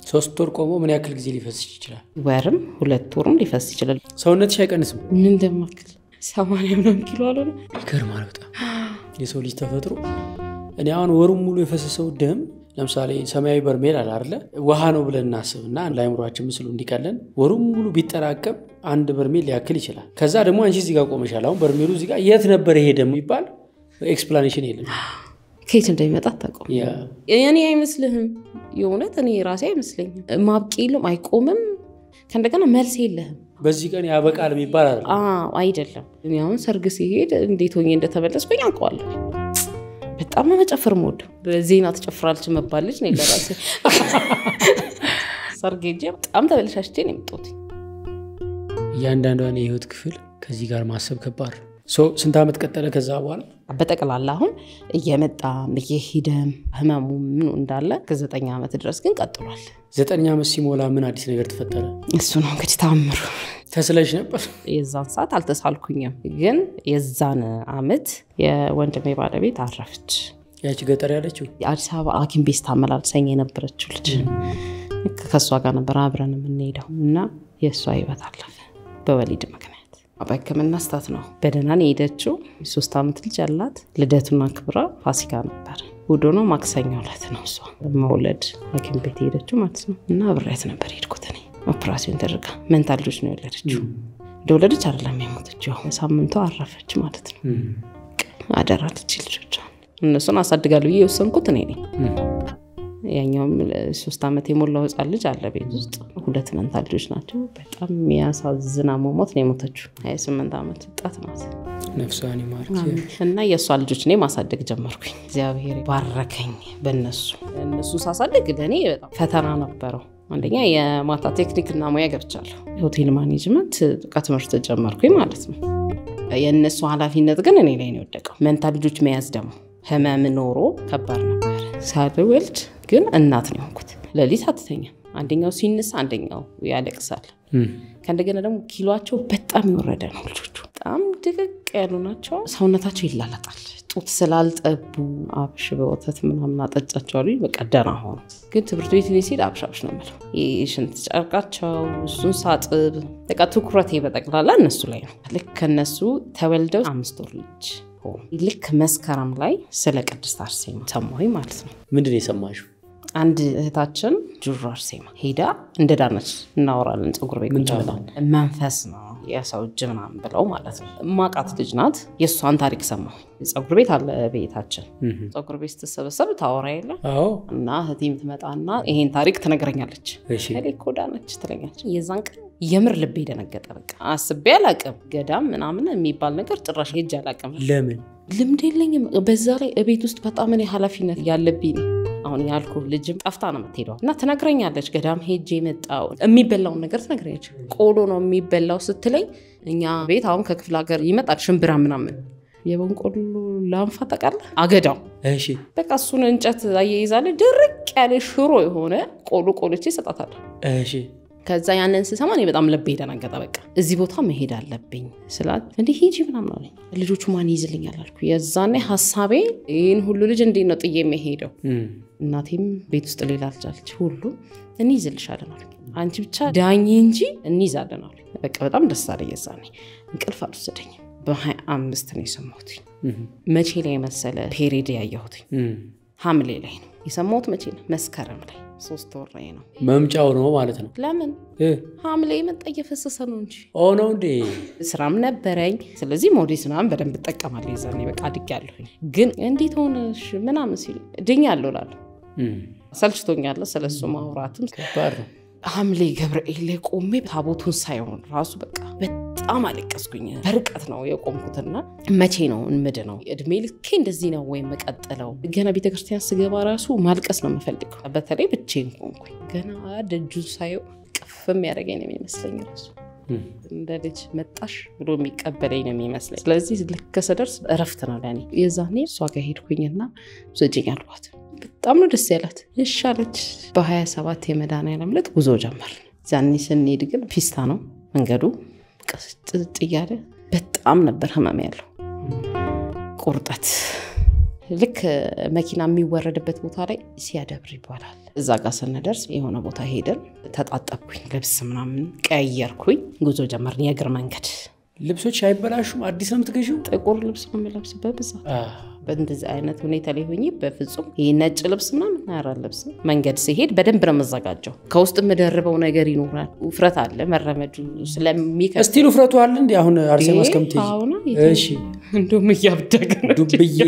3 ወር ቆሞ ምን ያክል ጊዜ ሊፈስሽ ይችላል? ወርም 2 ወርም ሊፈስ ይችላል። ሰውነትሽ አይቀንስም? ምን እንደማክል 80 ምናምን ኪሎ አልሆነ። ይገርማል በጣም የሰው ልጅ ተፈጥሮ። እኔ አሁን ወሩን ሙሉ የፈሰሰው ደም ለምሳሌ ሰማያዊ በርሜል አለ አይደለ? ውሃ ነው ብለን እናስብና ለአይምሮአችን ምስሉ እንዲቀለን ወሩን ሙሉ ቢጠራቀም አንድ በርሜል ሊያክል ይችላል። ከዛ ደግሞ አንቺ እዚህ ጋር ቆመሻል። አሁን በርሜሉ እዚህ ጋር የት ነበር ይሄ ደም ይባል ኤክስፕላኔሽን የለም። ከየት እንደሚመጣ ታውቀው? እኔ አይመስልህም? የእውነት እኔ ራሴ አይመስለኝም። ማብቂልም አይቆምም። ከእንደገና መልስ የለህም። በዚህ ቀን ያበቃል የሚባል አይደለም። እኔ አሁን ሰርግ ሲሄድ እንዴት ሆኜ እንደተመለስኩኝ አውቀዋለሁ። በጣም ነው መጨፈር ሞድ። በዜና ተጨፍራለች መባልች ነው ለራሴ ሰርግ ሄጄ በጣም ተበለሻሽቴ ነው የምትወጥ። እያንዳንዷን የህይወት ክፍል ከዚህ ጋር ማሰብ ከባድ ነው። ስንት ዓመት ቀጠለ ከዛ በኋላ? በጠቅላላ አሁን እየመጣ እየሄደም ህመሙ ምን እንዳለ ከ9 ዓመት ድረስ ግን ቀጥሏል። 9 ዓመት ሲሞላ ምን አዲስ ነገር ተፈጠረ? እሱ ነው እንግዲህ ታምሩ። ተስለሽ ነበር? የዛን ሰዓት አልተሳልኩኝም፣ ግን የዛን ዓመት የወንድሜ ባለቤት አረፈች። ያቺ ገጠር ያለችው የአዲስ አበባ ሐኪም ቤት ታመላልሰኝ የነበረችው ልጅ ከሷ ጋር ነበር አብረን የምንሄደው እና የሷ ህይወት አለፈ በወሊድ ምክንያት። በህክምና ስታት ነው በደህና ነው የሄደችው። 3 ዓመት ልጅ አላት። ልደቱና ክብራ ፋሲካ ነበር። እሑድ ነው ማክሰኞ ዕለት ነው እሷ መውለድ ሐኪም ቤት ሄደችው ማለት ነው እና አብሬያት ነበር ሄድኩት እኔ። ኦፕራሲዮን ተደርጋ መንታ ልጆች ነው የወለደችው። እንደወለደች አይደለም የሞተችው፣ ሳምንቷ አረፈች ማለት ነው። አደራ ልጆቿ እነሱን አሳድጋለሁ ብዬ የወሰንኩት እኔ ነኝ። ያኛው 3 ዓመት የሞላው ህፃን ልጅ አለ ቤት ውስጥ። 2 መንታ ልጆች ናቸው። በጣም የሚያሳዝን አሟሟት ነው የሞተችው። 28 ዓመት ወጣት ናት። ነፍሷን ይማር። እና የሷ ልጆች እኔ ማሳደግ ጀመርኩኝ። እግዚአብሔር ባረከኝ በእነሱ። እነሱ ሳሳድግ ለኔ በጣም ፈተና ነበረው። አንደኛ የማታ ቴክኒክና ሙያ ገብቻለሁ። ሆቴል ማኔጅመንት ትምህርት ጀመርኩኝ ማለት ነው። የእነሱ ኃላፊነት ግን እኔ ላይ ነው የወደቀው። መንታ ልጆች መያዝ ደግሞ ህመም ኖሮ ከባድ ነበር። ሳልወልድ ግን እናት ነው የሆንኩት። ለሊት አትተኛም። አንደኛው ሲነሳ አንደኛው ያለቅሳል። ከእንደገና ደግሞ ኪሎአቸው በጣም ይወረደ ነው ልጆቹ። በጣም ድቅቅ ያሉ ናቸው። ሰውነታቸው ይላላጣል። ጡት ስላልጠቡ አብሽ በወተት ምናምን አጠጫቸዋለሁ። በቃ ደህና ሆኑ። ግን ትምህርት ቤት ላይ ሲሄድ አብሻብሽ ነው የምለው። የሽንት ጨርቃቸው እሱን ሳጥብ በቃ ትኩረቴ በጠቅላላ እነሱ ላይ ነው። ልክ ከነሱ ተወልደው 5 ወር ልጅ ልክ መስከረም ላይ ስለ ቅድስት አርሴማ ሰማሁኝ ማለት ነው። ምንድን ነው የሰማሽው? አንድ እህታችን ጁራ አርሴማ ሄዳ እንደዳነች እናወራለን። ፀጉር ቤት ቁጭ ብለን መንፈስ ነው የሰው እጅ ምናምን ብለው ማለት ነው። ማቃት ልጅ ናት። የሷን ታሪክ ሰማሁ። ፀጉር ቤት አለ ቤታችን። ፀጉር ቤት ተሰበሰብ ታወራ የለ እና እህቴም ትመጣና ይሄን ታሪክ ትነግረኛለች። እኔ እኮ ዳነች ትለኛለች። የዛን ቀን የምር ልቤ ደነገጠ። በቃ አስቤ አላቅም ገዳም ምናምን የሚባል ነገር ጭራሽ ሄጄ አላቅም። ለምን? ልምድ የለኝም። በዛ ላይ እቤት ውስጥ በጣም እኔ ኃላፊነት ያለብኝ አሁን ያልኩ ልጅም ጠፍታ ነው የምትሄደው እና ትነግረኛለች። ገዳም ሄጄ መጣው የሚበላውን ነገር ትነግረኛለች። ቆሎ ነው የሚበላው ስትለኝ እኛ ቤት አሁን ከክፍለ ሀገር ይመጣል ሽምብራ ምናምን የበንቆሎ ላንፋ ታውቃለህ? አገዳው እሺ በቃ እሱን እንጨት አያይዛለች። ድርቅ ያለ ሽሮ የሆነ ቆሎቼ ሰጣታለሁ። እሺ ከዛ ያንን ስሰማ እኔ በጣም ልቤ ደነገጠ። በቃ እዚህ ቦታ መሄድ አለብኝ ስላት እንዴ ሂጂ ምናምን አለኝ። ልጆቹ ማን ይዝልኛል አልኩ። የዛኔ ሐሳቤ ይሄን ሁሉ ልጅ እንዴት ነው ጥዬ የምሄደው? እናቴም ቤት ውስጥ ሌላ ልጅ አለች። ሁሉ እንይዝልሻለን አለኝ። አንቺ ብቻ ዳኝ እንጂ እንይዛለን አለኝ። በቃ በጣም ደስ አለኝ። የዛኔ እንቅልፍ አልወሰደኝም። በ25 ነው የሰማሁት። መቼ ላይ መሰለ ፔሪድ ያየሁት? ሐምሌ ላይ ነው የሰማሁት። መቼ ነው? መስከረም ላይ 3 ወር ላይ ነው። መምጫው ነው ማለት ነው። ለምን ሐምሌ መጣ እየፈሰሰ ነው እንጂ ነው እንዴ? ስራም ነበረኝ። ስለዚህ ሞዴስ ምናምን በደንብ ተጠቀማለሁ። የዛኔ በቃ አድጌያለሁኝ። ግን እንዴት ሆነሽ ምናምን ሲል ድኛለሁ እላለሁ። ሰልችቶኛል ስለሱ ማውራትም። ከባድ ነው። ሐምሌ ገብርኤል ላይ ቆሜ ታቦቱን ሳይሆን ራሱ በቃ በጣም አለቀስኩኝ። በርቀት ነው የቆምኩትና መቼ ነው እንምድነው? እድሜ ልኬ እንደዚህ ነው ወይ መቀጠለው? ገና ቤተክርስቲያን ስገባ ራሱ ማልቀስ ነው የምፈልገው። በተለይ ብቻዬን ቆምኩኝ። ገና ደጁን ሳየው ቅፍም ያደረገኝ ነው የሚመስለኝ ራሱ። እንደ ልጅ መጣሽ ብሎ የሚቀበለኝ ነው የሚመስለኝ። ስለዚህ ልክ ስደርስ እረፍት ነው ለኔ። የዛኔ እሷ ጋር ሄድኩኝና ዘጭኝ አልኳት። በጣም ነው ደስ ያላት። እሺ አለች። በ27 የመድኃኒዓለም ዕለት ጉዞ ጀመርን። ዛኔ ስንሄድ ግን ፒስታ ነው መንገዱ። ቀስጥጥ እያለ በጣም ነበር ህመም ያለው ቁርጠት። ልክ መኪና የሚወረድበት ቦታ ላይ ሲያደብር ይባላል። እዛ ጋር ስንደርስ የሆነ ቦታ ሄደን ተጣጣብኩኝ፣ ልብስ ምናምን ቀየርኩኝ፣ ጉዞ ጀመርን። የእግር መንገድ ልብሶች አይበላሹም? አዲስ ነው የምትገዢው? ጥቁር ልብስ ነው የምለብስበት ብዛት። በእንደዚህ አይነት ሁኔታ ላይ ሆኜ በፍጹም ይሄ ነጭ ልብስ ምናምን አያራለብስ። መንገድ ሲሄድ በደንብ ነው መዘጋጀው። ከውስጥ መደረበው ነገር ይኖራል። ውፍረት አለ መረመዱ ስለሚከብድ እስቲል ውፍረቱ አለ እንዴ? አሁን አርሴማ እስከምትይ እሺ፣ እንደውም እያብደገ ነው ዱብዬ።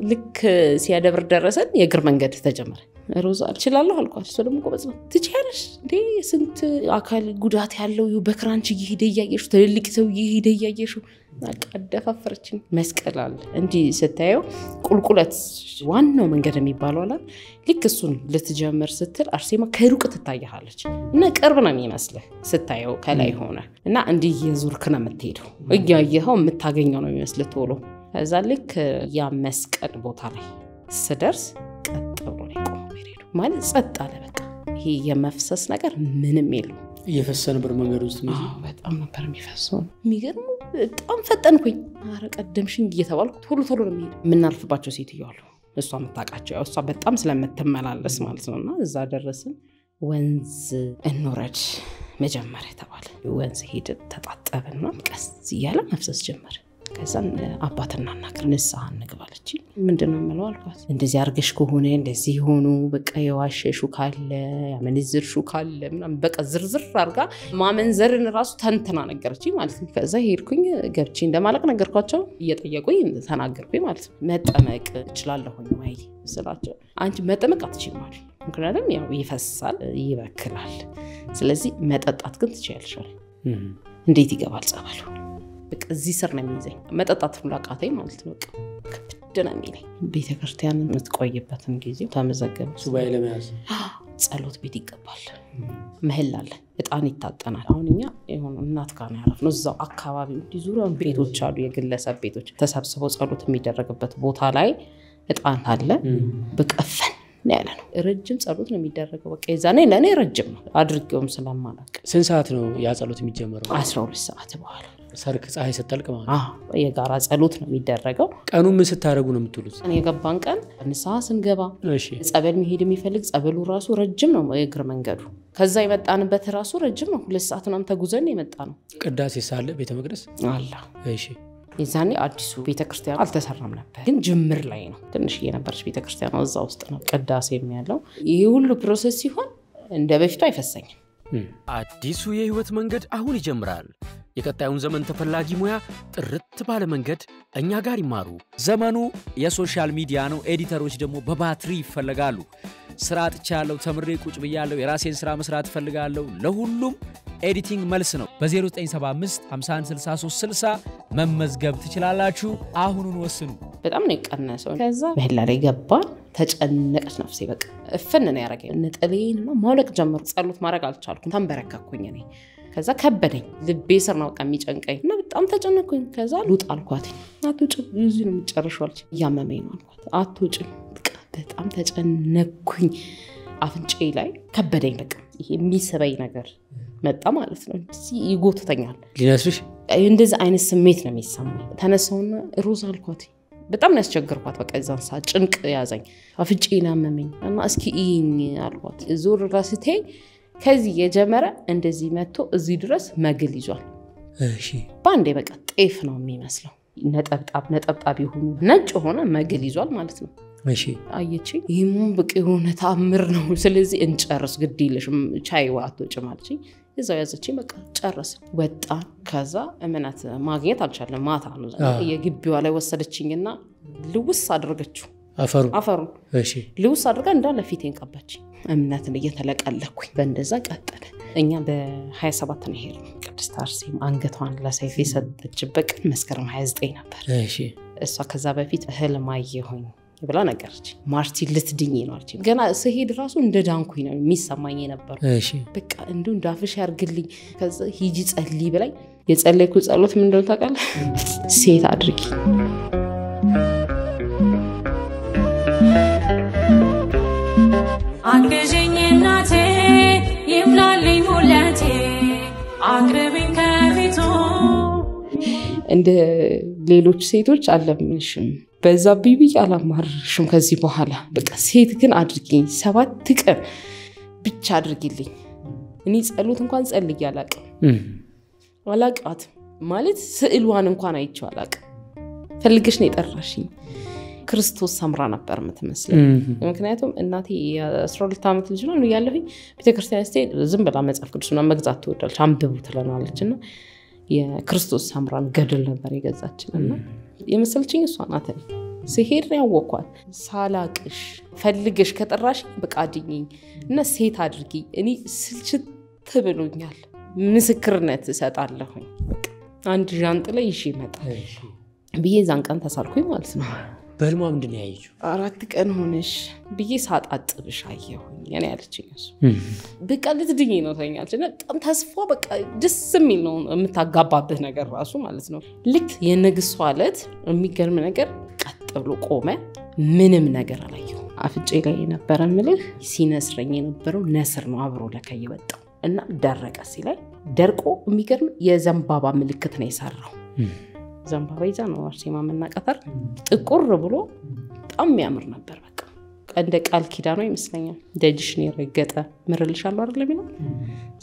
ልክ ሲያደብር ደረሰን። የእግር መንገድ ተጀመረ። ሮዛ እችላለሁ አልኳት። እሱ ደግሞ ቆበጽ ነው። ትችያለሽ እንዴ? ስንት አካል ጉዳት ያለው በክራንች እየሄደ እያየሽ፣ ትልልቅ ሰው እየሄደ እያየሽ አደፋፈረችኝ። መስቀል አለ እንዲህ ስታየው ቁልቁለት ዋናው መንገድ የሚባለው አለ። ልክ እሱን ልትጀምር ስትል አርሴማ ከሩቅ ትታያለች እና ቅርብ ነው የሚመስልህ ስታየው ከላይ ሆነ እና እንዲህ እየዞርክ ነው የምትሄደው። እያየኸው የምታገኘው ነው የሚመስልህ ቶሎ። ከዛ ልክ ያ መስቀል ቦታ ላይ ስደርስ ቀጥ ብሎ ነው የቆመው ሄዱ ማለት ጸጥ አለ። በቃ ይሄ የመፍሰስ ነገር ምንም የለው። እየፈሰሰ ነበር መንገድ ውስጥ ነው። በጣም ነበር የሚፈሰው። የሚገርም በጣም ፈጠንኩኝ። አረ ቀደምሽኝ እየተባልኩ ቶሎ ነው የሚሄድ። የምናልፍባቸው ሴትዮ አሉ እሷ የምታውቃቸው፣ እሷ በጣም ስለምትመላለስ ማለት ነውና እዛ ደረስን። ወንዝ እንወረድ መጀመሪያ ተባለ። ወንዝ ሄድን፣ ተጣጠብና ቀስ እያለ መፍሰስ ጀመረ። ከዛን አባትና እናክር ንስሐ እንግባለች። ምንድነው የምለው አልኳት። እንደዚህ አርገሽ ከሆነ እንደዚህ ሆኖ በቃ የዋሸሹ ካለ ያመንዝርሹ ካለ ምናምን በቃ ዝርዝር አርጋ ማመንዘርን ራሱ ተንተና ነገረችኝ ማለት ነው። ከዛ ሄድኩኝ ገብቼ እንደማለቅ ነገርኳቸው። እየጠየቁኝ ተናገርኩኝ ማለት ነው። መጠመቅ እችላለሁ ወይ ስላቸው አንቺ መጠመቅ አትችይም ማለት ምክንያቱም ያው ይፈሳል ይበክላል። ስለዚህ መጠጣት ግን ትችያለሽ። እንዴት ይገባል ጸበሉ? በቃ እዚህ ስር ነው የሚይዘኝ። መጠጣት ሁሉ አቃተኝ ማለት ነው። በቃ ከብድና የሚለኝ ቤተክርስቲያን የምትቆይበትን ጊዜ ተመዘገበ። ሱባኤ ለመያዝ ጸሎት ቤት ይገባል። ምህላ አለ፣ እጣን ይታጠናል። አሁን እኛ የሆነ እናት ጋር ነው ያረፍነው። እዛው አካባቢው ዲዙራን ቤቶች አሉ፣ የግለሰብ ቤቶች ተሰብስበው ጸሎት የሚደረግበት ቦታ ላይ እጣን አለ። በቀፈን ያለ ነው። ረጅም ጸሎት ነው የሚደረገው። በቃ የዛኔ ለኔ ረጅም ነው አድርጌውም ስለማላውቅ። ስንት ሰዓት ነው ያ ጸሎት የሚጀምረው? 12 ሰዓት በኋላ ሰርክ ፀሐይ ስትጠልቅ ማለት የጋራ ጸሎት ነው የሚደረገው። ቀኑ ምን ስታረጉ ነው የምትሉት? እኔ የገባን ቀን ንስሐ ስንገባ እሺ፣ ጸበል መሄድ የሚፈልግ ጸበሉ ራሱ ረጅም ነው የእግር መንገዱ። ከዛ የመጣንበት ራሱ ረጅም ነው። 2 ሰዓት ነው ተጉዘን የመጣ ነው። ቅዳሴ ሳለ ቤተ መቅደስ አላ እሺ። የዛኔ አዲሱ ቤተክርስቲያን አልተሰራም ነበር፣ ግን ጅምር ላይ ነው። ትንሽ የነበረች ቤተክርስቲያን እዛ ውስጥ ነው ቅዳሴ የሚያለው። ይሄ ሁሉ ፕሮሰስ ሲሆን እንደ በፊቱ አይፈሰኝም። አዲሱ የህይወት መንገድ አሁን ይጀምራል። የቀጣዩን ዘመን ተፈላጊ ሙያ ጥርት ባለ መንገድ እኛ ጋር ይማሩ። ዘመኑ የሶሻል ሚዲያ ነው። ኤዲተሮች ደግሞ በባትሪ ይፈልጋሉ። ስራ አጥቻለሁ፣ ተምሬ ቁጭ ብያለሁ፣ የራሴን ስራ መስራት ፈልጋለሁ። ለሁሉም ኤዲቲንግ መልስ ነው። በ0975 516360 መመዝገብ ትችላላችሁ። አሁኑን ወስኑ። በጣም ነው የቀነሰው። ከዛ በህላ ላይ ገባን። ተጨነቀች ነፍሴ። በቃ እፍን ነው ያረገኝ። ነጠሌንና ማውለቅ ጀመሩ። ጸሎት ማድረግ አልቻልኩም። ተንበረከኩኝ እኔ። ከዛ ከበደኝ። ልቤ ስር ነው የሚጨንቀኝ እና በጣም ተጨነቅኩኝ። ከዛ ሉጥ አልኳት። አትውጭም፣ እዚህ ነው የምትጨርሺው አለች። እያመመኝ ነው አልኳት። አትውጭም። በጣም ተጨነቅኩኝ። አፍንጬ ላይ ከበደኝ። በቃ ይሄ የሚስበኝ ነገር መጣ ማለት ነው። ይጎትተኛል። ሊነስርሽ እንደዚህ አይነት ስሜት ነው የሚሰማኝ። ተነሳውና ሮዛ አልኳት። በጣም ነው ያስቸገርኳት። በቃ እዛን ሰዓት ጭንቅ ያዘኝ። አፍንጬን አመመኝ እና እስኪ ይሄን አልኳት። ዞር ራስቴ ከዚህ የጀመረ እንደዚህ መጥቶ እዚህ ድረስ መግል ይዟል። እሺ፣ ባንዴ በቃ ጤፍ ነው የሚመስለው። ነጠብጣብ ይሁን ነጭ ሆነ መግል ይዟል ማለት ነው። እሺ፣ አየቺ። ይሄም በቃ የሆነ ታምር ነው። ስለዚህ እንጨርስ ግድ ይልሽም ቻይ ዋቶጭ ማለት እዛው ያዘች። በቃ ጨረስን፣ ወጣን። ከዛ እምነት ማግኘት አልቻለም። ማታ ነው የግቢዋ ላይ ወሰደችኝና ልውስ አድርገችው አፈሩ። እሺ፣ ልውስ አድርጋ እንዳለ ፊቴን ቀባች። እምነትን እየተለቀለኩኝ በእንደዛ ቀጠለ። እኛ በ27 ነው ሄድን። ቅድስት አርሴማ አንገቷን ለሰይፍ የሰጠችበት ቀን መስከረም 29 ነበር። እሺ፣ እሷ ከዛ በፊት ህልም አየሁኝ ብላ ነገረች። ማርቲን ልትድኝ ነው አለች። ገና ስሄድ ራሱ እንደ ዳንኩኝ ነው የሚሰማኝ ነበር። እሺ በቃ እንደው እንዳፍሽ ያርግልኝ ከዛ ሂጂ ጸልይ ብላይ የጸለይኩ ጸሎት ምን እንደሆነ ታውቃለህ? ሴት አድርጊ አግዥኝ እናቴ ይምላልኝ ሁለቴ አቅርብኝ ከፊቱ እንደ ሌሎች ሴቶች አለምንሽም በዛ ቢቢ አላማርሽም ከዚህ በኋላ በቃ ሴት ግን አድርጊኝ 7 ቀን ብቻ አድርጊልኝ እኔ ጸሎት እንኳን ጸልይ አላቃት ማለት ስዕልዋን እንኳን አይቼው አላቅ ፈልግሽ ነው የጠራሽኝ ክርስቶስ ሰምራ ነበር የምትመስለው ምክንያቱም እናቴ የ12 ዓመት ልጅ ነው ያለሁኝ ቤተክርስቲያን ስቴ ዝም ብላ መጽሐፍ ቅዱስና መግዛት ትወዳለች አንብቡ ትለናለችና የክርስቶስ ሰምራን ገድል ነበር የገዛችልና የመሰልችኝ እሷ ናት ሲሄድ ያወኳት ሳላቅሽ ፈልግሽ ከጠራሽ በቃ አድኝኝ እና ሴት አድርጊ እኔ ስልችት ተብሎኛል ምስክርነት እሰጣለሁ በቃ አንድ ጃንጥላ ይዤ መጣል ብዬ ዛን ቀን ተሳልኩኝ ማለት ነው በህልሟ ምንድነው ያየችው 4 ቀን ሆነሽ ብዬ ሳጣጥብሽ አየሁኝ እኔ ያለችኝ እሱ በቃ ልትድኝ ነው ተኛችና በጣም ተስፋ በቃ ደስ የሚል ነው የምታጋባበት ነገር ራሱ ማለት ነው ልክ የንግስቷ ዕለት የሚገርም ነገር ቀጥ ብሎ ቆመ ምንም ነገር አላየሁ አፍጬ ላይ የነበረ ምልህ ሲነስረኝ የነበረው ነስር ነው አብሮ ለከይ ወጣው እና ደረቀ ሲላይ ደርቆ የሚገርም የዘንባባ ምልክት ነው የሰራው ዘንባባ ይዛ ነው አርሴማ መናቀፈር ጥቁር ብሎ በጣም የሚያምር ነበር በቃ እንደ ቃል ኪዳኑ ይመስለኛል ደጅሽን የረገጠ ምርልሻለሁ አይደል ሚለው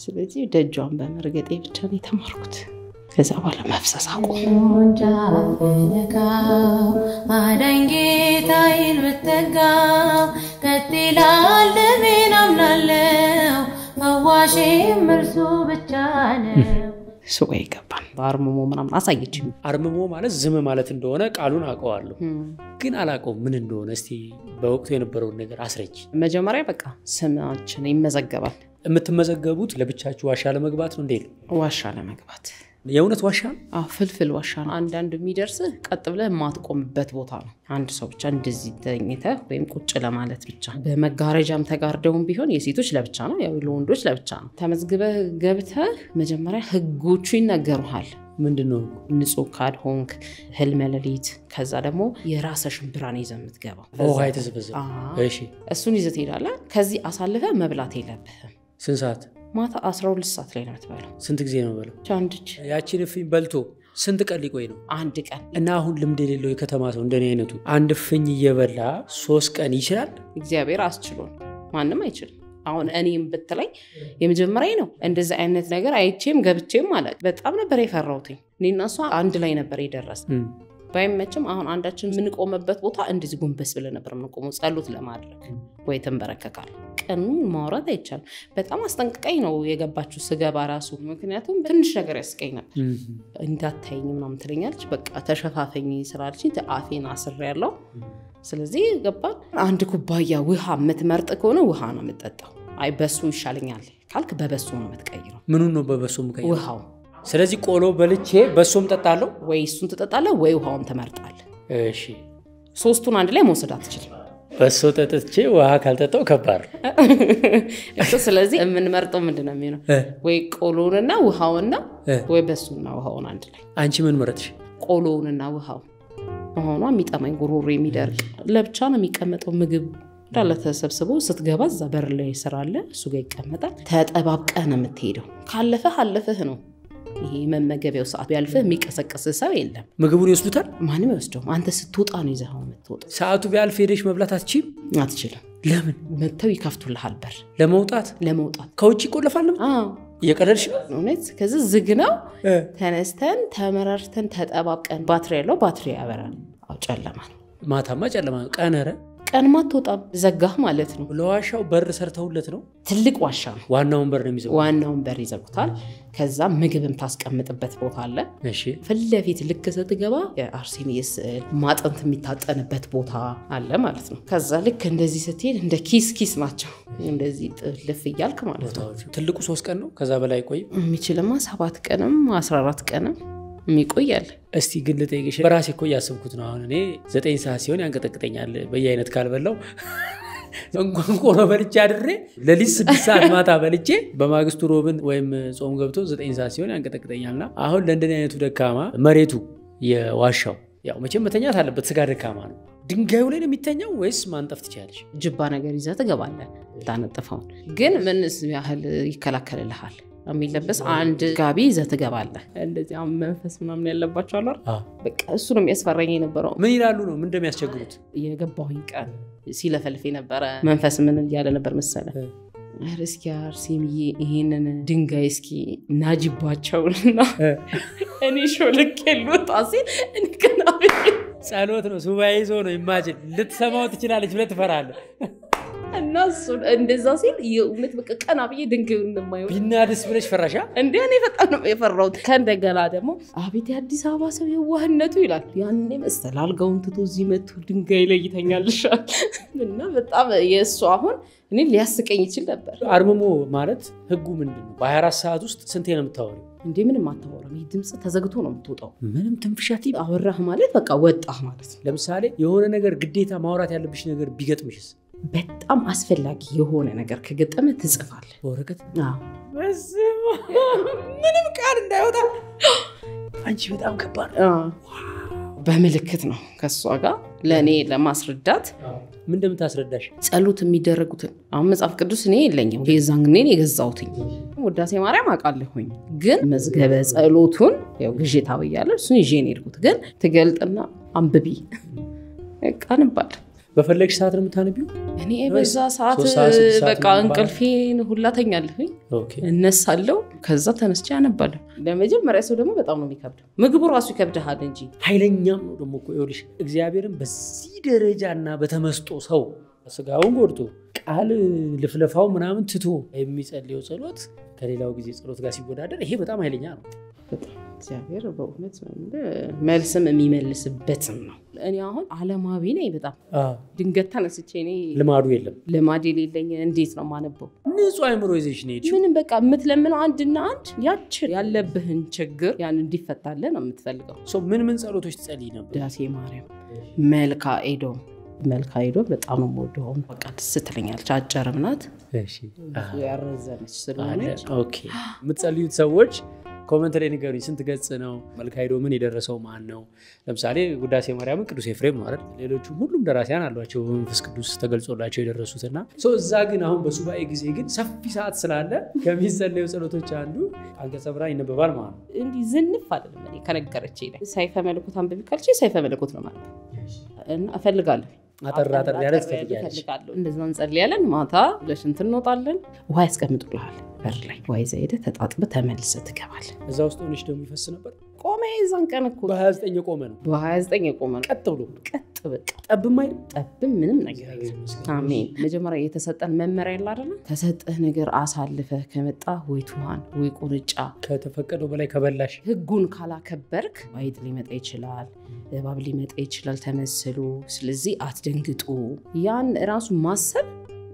ስለዚህ ደጇን በመርገጤ ብቻ ነው የተማርኩት ከዛ በኋላ መፍሰስ አቆምኩ አዳንጌታዬን ብትጋው ከትላል ምናምናለው ፈዋሽ ምርሱ ብቻ ነው ሱባኤ ገባን በአርምሞ ምናምን አሳየችኝ አርምሞ ማለት ዝም ማለት እንደሆነ ቃሉን አውቀዋለሁ ግን አላውቀው ምን እንደሆነ እስቲ በወቅቱ የነበረው ነገር አስረጅ መጀመሪያ በቃ ስማችን ይመዘገባል የምትመዘገቡት ለብቻችሁ ዋሻ ለመግባት ነው እንዴ ዋሻ ለመግባት የእውነት ዋሻ ፍልፍል ዋሻ አንዳንድ የሚደርስ ቀጥ ብለ ማትቆምበት ቦታ ነው አንድ ሰው ብቻ እንደዚህ ተኝተ ወይም ቁጭ ለማለት ብቻ በመጋረጃም ተጋርደውም ቢሆን የሴቶች ለብቻ ነው ያው ለወንዶች ለብቻ ነው ተመዝግበ ገብተ መጀመሪያ ህጎቹ ይነገሩሃል ምንድነው ንጹህ ካልሆንክ ህልመለሊት ከዛ ደግሞ የራስሽን ብራን ይዘምት ገባው ኦሃይ ተዘበዘ እሺ እሱን ይዘት ይላል ከዚህ አሳልፈ መብላት የለብህም ስንት ሰዓት ማታ 12 ሰዓት ላይ ነው የምትበላው ስንት ጊዜ ነው በለው ቻንድች ያቺን ፍኝ በልቶ ስንት ቀን ሊቆይ ነው አንድ ቀን እና አሁን ልምድ የሌለው የከተማ ሰው እንደኔ አይነቱ አንድ ፍኝ እየበላ 3 ቀን ይችላል እግዚአብሔር አስችሎን ማንንም አይችልም አሁን እኔም በተለይ የመጀመሪያ ነው እንደዚህ አይነት ነገር አይቼም ገብቼም ማለት በጣም ነበር የፈራሁት እኔና እሷ አንድ ላይ ነበር የደረስነው ባይመችም አሁን አንዳችን ምን ቆመበት ቦታ እንደዚህ ጎንበስ ብለን ነበር ምንቆመው ጸሎት ለማድረግ ወይ ተንበረከካል ቀኑ ማውራት አይቻልም በጣም አስጠንቅቀኝ ነው የገባችሁ ስገባ ራሱ ምክንያቱም ትንሽ ነገር ያስቀኝ ነበር እንዳታይኝ ምናምን ትለኛለች በቃ ተሸፋፈኝ ስራልች አፌን አስር ያለው ስለዚህ ገባ አንድ ኩባያ ውሃ የምትመርጥ ከሆነ ውሃ ነው የምትጠጣው አይ በሱ ይሻለኛል ካልክ በበሱ ነው የምትቀይረው ምኑ ነው በበሱ የምትቀይረው ውሃው ስለዚህ ቆሎ በልቼ በሶም ጠጣለሁ ወይ እሱን ትጠጣለህ ወይ ውሃውን ትመርጣለህ እሺ ሶስቱን አንድ ላይ መውሰድ አትችልም በሶ ጠጥቼ ውሃ ካልጠጣው ከባድ እሱ ስለዚህ የምንመርጠው ምንድነው የሚሆነው ወይ ቆሎንና ውሃውና ወይ በሱና ውሃውን አንድ ላይ አንቺ ምን መረጥሽ ቆሎንና ውሃው ሆኖ የሚጠማኝ ጉሮሮ የሚደርቅ ለብቻ ነው የሚቀመጠው ምግብ ዳለ ተሰብስቦ ስትገባ እዛ በር ላይ ይሰራል እሱ ጋር ይቀመጣል ተጠባብቀህ ነው የምትሄደው ካለፈህ ነው ይሄ መመገቢያው ሰዓት ቢያልፈህ የሚቀሰቀስ ሰው የለም ምግቡን ይወስዱታል ማንም ይወስደው አንተ ስትወጣ ነው ይዘው የምትወጣው ሰዓቱ ቢያልፍ ሄደሽ መብላት አትችልም ለምን መተው ይከፍቱልሃል በር ለመውጣት ከውጪ ይቆለፋል እየቀለልሽ እውነት ከዚህ ዝግ ነው ተነስተን ተመራርተን ተጠባብቀን ባትሪ ያለው ባትሪ ያበራል ጨለማ ነው ማታማ ጨለማ ቀነረ ቀን ማትወጣም ዘጋህ ማለት ነው ለዋሻው በር ሰርተውለት ነው ትልቅ ዋሻ ነው ዋናውን በር ነው የሚዘጉት ዋናውን በር ይዘጉታል ከዛ ምግብም ታስቀምጥበት ቦታ አለ እሺ ፍለፊት ልክ ስትገባ የአርሴኒየስ ማጠንት የሚታጠንበት ቦታ አለ ማለት ነው ከዛ ልክ እንደዚህ ስትሄድ እንደ ኪስ ናቸው እንደዚህ ጥልፍ ይያልክ ማለት ነው ትልቁ 3 ቀን ነው ከዛ በላይ ቆይ የሚችልማ 7 ቀንም 14 ቀንም የሚቆያል። እስቲ ግን ልጠይቅሽ በራሴ እኮ ያሰብኩት ነው አሁን እኔ 9 ሰዓት ሲሆን ያንቀጠቅጠኛል በየአይነት ካልበላው እንኳን ቆሎ በልቼ አድሬ ለሊት 6 ሰዓት ማታ በልቼ በማግስቱ ሮብን ወይም ጾም ገብቶ 9 ሰዓት ሲሆን ያንቀጠቅጠኛልና አሁን ለእንደኔ አይነቱ ደካማ መሬቱ የዋሻው ያው መቼም መተኛት አለበት ስጋ ደካማ ነው ድንጋዩ ላይ ነው የሚተኛው ወይስ ማንጠፍ ትችያለሽ ጅባ ነገር ይዘህ ትገባለህ ታነጥፈው ግን ምንስ ያህል ይከላከልልሃል የሚለበስ አንድ ጋቢ ይዘህ ትገባለህ እንደዚህ መንፈስ ምናምን ያለባቸው አይደል በቃ እሱ ነው የሚያስፈራኝ የነበረው ምን ይላሉ ነው ምን እንደሚያስቸግሩት የገባሁኝ ቀን ሲለፈልፍ የነበረ መንፈስ ምን ያለ ነበር መሰለ እስኪ አርሴምዬ ይሄንን ድንጋይ እስኪ ናጅባቸውና እኔ ሾልክ የሉት አሲል እኔ ከና ጸሎት ነው ሱባኤ ይዞ ነው ኢማጂን ልትሰማው ትችላለች ብለህ ትፈራለህ እና እሱ እንደዛ ሲል የእውነት በቃ ቀና ብዬ ድንጋይ እንደማይው ቢናድስ ብለሽ ፈራሻ እንዴ እኔ በጣም ነው የፈራሁት ከእንደገና ደግሞ አቤት አዲስ አበባ ሰው የዋህነቱ ይላል ያኔ መስተላልጋውን ትቶ እዚህ መጥቶ ድንጋይ ላይ ይተኛልሻል እና በጣም የእሱ አሁን እኔ ሊያስቀኝ ይችል ነበር አርምሞ ማለት ህጉ ምንድነው በ24 ሰዓት ውስጥ ስንቴ ነው የምታወሪው እንዴ ምንም አታወራም ይሄ ድምጽ ተዘግቶ ነው የምትወጣው ምንም ትንፍሻቲ አወራህ ማለት በቃ ወጣህ ማለት ለምሳሌ የሆነ ነገር ግዴታ ማውራት ያለብሽ ነገር ቢገጥምሽስ በጣም አስፈላጊ የሆነ ነገር ከገጠመ ትጽፋለህ ወረቀት አዎ ምንም ቃል እንዳይወጣ አንቺ በጣም ከባድ በመልክት ነው ከሷ ጋር ለኔ ለማስረዳት ምን እንደምታስረዳሽ ጸሎት የሚደረጉትን አሁን መጽሐፍ ቅዱስ እኔ የለኝም የዛን ግን የገዛውትኝ ውዳሴ ማርያም አቃለሁኝ ግን መዝገበ ጸሎቱን ያው ግዢታ በያለሁ እሱን ይዤ ነው የሄድኩት ግን ትገልጥና አንብቢ ቃንባል በፈለግሽ ሰዓት ነው የምታነቢው እኔ በዛ ሰዓት በቃ እንቅልፌን ሁላተኛለሁኝ እነሳለሁ ከዛ ተነስቼ አነባለሁ ለመጀመሪያ ሰው ደግሞ በጣም ነው የሚከብደው ምግቡ ራሱ ይከብዳል እንጂ ኃይለኛም ነው ደግሞ እኮ ይኸውልሽ እግዚአብሔርን በዚህ ደረጃና በተመስጦ ሰው ስጋውን ጎድቶ ቃል ልፍለፋው ምናምን ትቶ የሚጸልየው ጸሎት ከሌላው ጊዜ ጸሎት ጋር ሲወዳደር ይሄ በጣም ኃይለኛ ነው እግዚአብሔር በእውነት መልስም የሚመልስበትም ነው እኔ አሁን ዓለማዊ ነኝ በጣም ድንገት ተነስቼ እኔ ልማዱ የለም ልማድ የሌለኝ እንዴት ነው ማነበው ንጹህ አይምሮ ይዘሽ ነሽ ምንም በቃ የምትለምነው አንድና አንድ ያች ያለብህን ችግር ያን እንዲፈታልህ ነው የምትፈልገው ምን ጸሎቶች ትጸልይ ነበር ውዳሴ ማርያም መልካ ኤዶም በጣም ነው የምወደው በቃ ደስ ትለኛለች አጭርም ናት እሺ ያረዘመች ስለሆነች ኦኬ የምትጸልዩት ሰዎች ኮሜንት ላይ ንገሩኝ ስንት ገጽ ነው መልካ ኤዶምን የደረሰው ማን ነው ለምሳሌ ውዳሴ ማርያምን ቅዱስ ኤፍሬም ነው አይደል ሌሎቹ ሁሉም ደራሲያን አሏቸው በመንፈስ ቅዱስ ተገልጾላቸው የደረሱትና እዛ ግን አሁን በሱባኤ ጊዜ ግን ሰፊ ሰዓት ስላለ ከሚጸለዩ ጸሎቶች አንዱ አንቀጸ ብርሃን ይነበባል ማለት ነው እንዲ ዝንፍ አይደለም እኔ ከነገረችኝ ላይ ሰይፈ መለኮት አንብቢ ካልሽ ሰይፈ መለኮት ነው ማለት እና እፈልጋለሁ አጠራጠር ያለ ትፈልጋለሽ እንደዛ እንጸልያለን ማታ ለሽንት እንወጣለን ውሃ ያስቀምጡልሃል በር ላይ ወይ ዘይደ ተጣጥበ ተመልሰ ትገባል እዛ ውስጥ ሆነሽ ደግሞ ይፈስ ነበር ቆመ ይዛን ቀን እኮ በ29 የቆመ ነው በ29 የቆመ ነው ቀጥ ብሎ በቃ ጠብም አይደል ጠብም ምንም ነገር አሜን መጀመሪያ የተሰጠን መመሪያ ያለ አይደል ተሰጠህ ነገር አሳልፈ ከመጣ ወይ ቱሃን ወይ ቁርጫ ከተፈቀደው በላይ ከበላሽ ህጉን ካላከበርክ አይጥ ሊመጣ ይችላል እባብ ሊመጣ ይችላል ተመስሉ ስለዚህ አትደንግጡ ያን ራሱ ማሰብ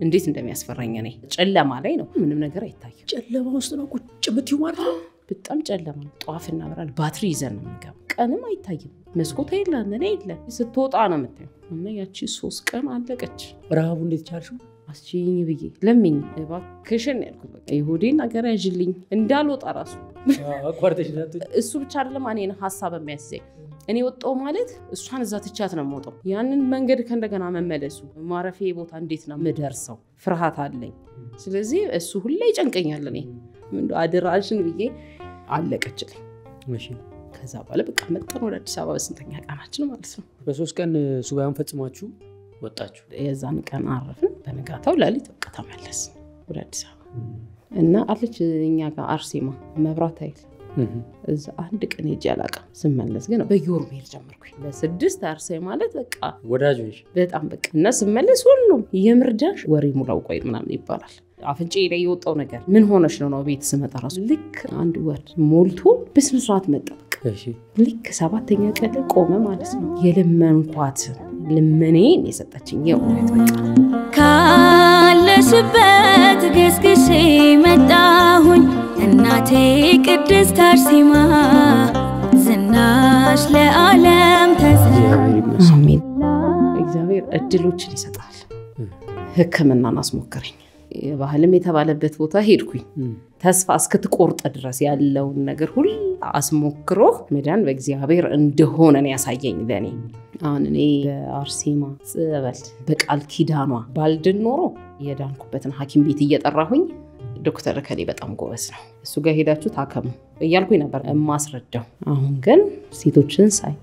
እንዴት እንደሚያስፈራኝ እኔ ጨለማ ላይ ነው ምንም ነገር አይታየም ጨለማ ውስጥ ነው ቁጭ ብትዩ ማለት ነው በጣም ጨለማ ጧፍና ብራል ባትሪ ይዘን ነው የምንገባው ቀንም አይታይም መስኮት የለም እኔ የለም ስትወጣ ነው የምታየው እና ያቺ 3 ቀን አለቀች ረሃቡ እንዴት ቻልሽው አስቺኝ ብዬ ለምኝ እባክሽን ያልኩት በቃ ይሁዲን ነገር ያጅልኝ እንዳልወጣ ራሱ አቋርጠሽ ናት እሱ ብቻ አይደለም እኔን ሐሳብ የሚያስዘኝ እኔ ወጣው ማለት እሷን እዛ ትቻት ነው የምወጣው ያንን መንገድ ከእንደገና መመለሱ ማረፊያ ቦታ እንዴት ነው ምደርሰው ፍርሃት አለኝ ስለዚህ እሱ ሁሌ ይጨንቀኛል እኔ ምን አድራሽን ብዬ አለቀችልኝ እሺ ከዛ በኋላ በቃ መጣን ወደ አዲስ አበባ በስንተኛ ቀናችን ማለት ነው በ3 ቀን ሱባኤውን ፈጽማችሁ ወጣችሁ የዛን ቀን አረፍን በነጋታው ሌሊት በቃ ተመለስ ወደ አዲስ አበባ እና አለች እኛ ጋር አርሴማ መብራት አይል እዛ አንድ ቀን ሄጄ አላውቅም ስመለስ ግን በየወሩ መሄድ ጀመርኩኝ ለ6 አርሴማ ማለት በቃ ወዳጆች በጣም በቃ እና ስመለስ ሁሉም የምርዳሽ ወሬ ሙላው ቆይ ምናምን ይባላል አፍንጬ ላይ የወጣው ነገር ምን ሆነሽ ነው ቤት ስመጣ ራሱ ልክ አንድ ወር ሞልቶ በስነ ስርዓት መጣ እሺ ልክ 7ኛ ቀን ቆመ ማለት ነው የለመንኳት ለምኔን የሰጠችኝ የእውነት በቃ ካለሽበት ገስግሼ መጣሁኝ እናቴ ቅድስት አርሴማ ዝናሽ ለዓለም አሜን። እግዚአብሔር እድሎችን ይሰጣል። ሕክምናን አስሞክረኝ ባህልም የተባለበት ቦታ ሄድኩኝ ተስፋ እስክትቆርጥ ድረስ ያለውን ነገር ሁሉ አስሞክሮ መዳን በእግዚአብሔር እንደሆነ ነው ያሳየኝ ለኔ አሁን እኔ በአርሴማ ጸበል በቃል ኪዳኗ ባልድን ኖሮ የዳንኩበትን ሐኪም ቤት እየጠራሁኝ ዶክተር ከሌ በጣም ጎበዝ ነው እሱ ጋር ሄዳችሁ ታከሙ እያልኩኝ ነበር ማስረዳው አሁን ግን ሴቶችን ሳይ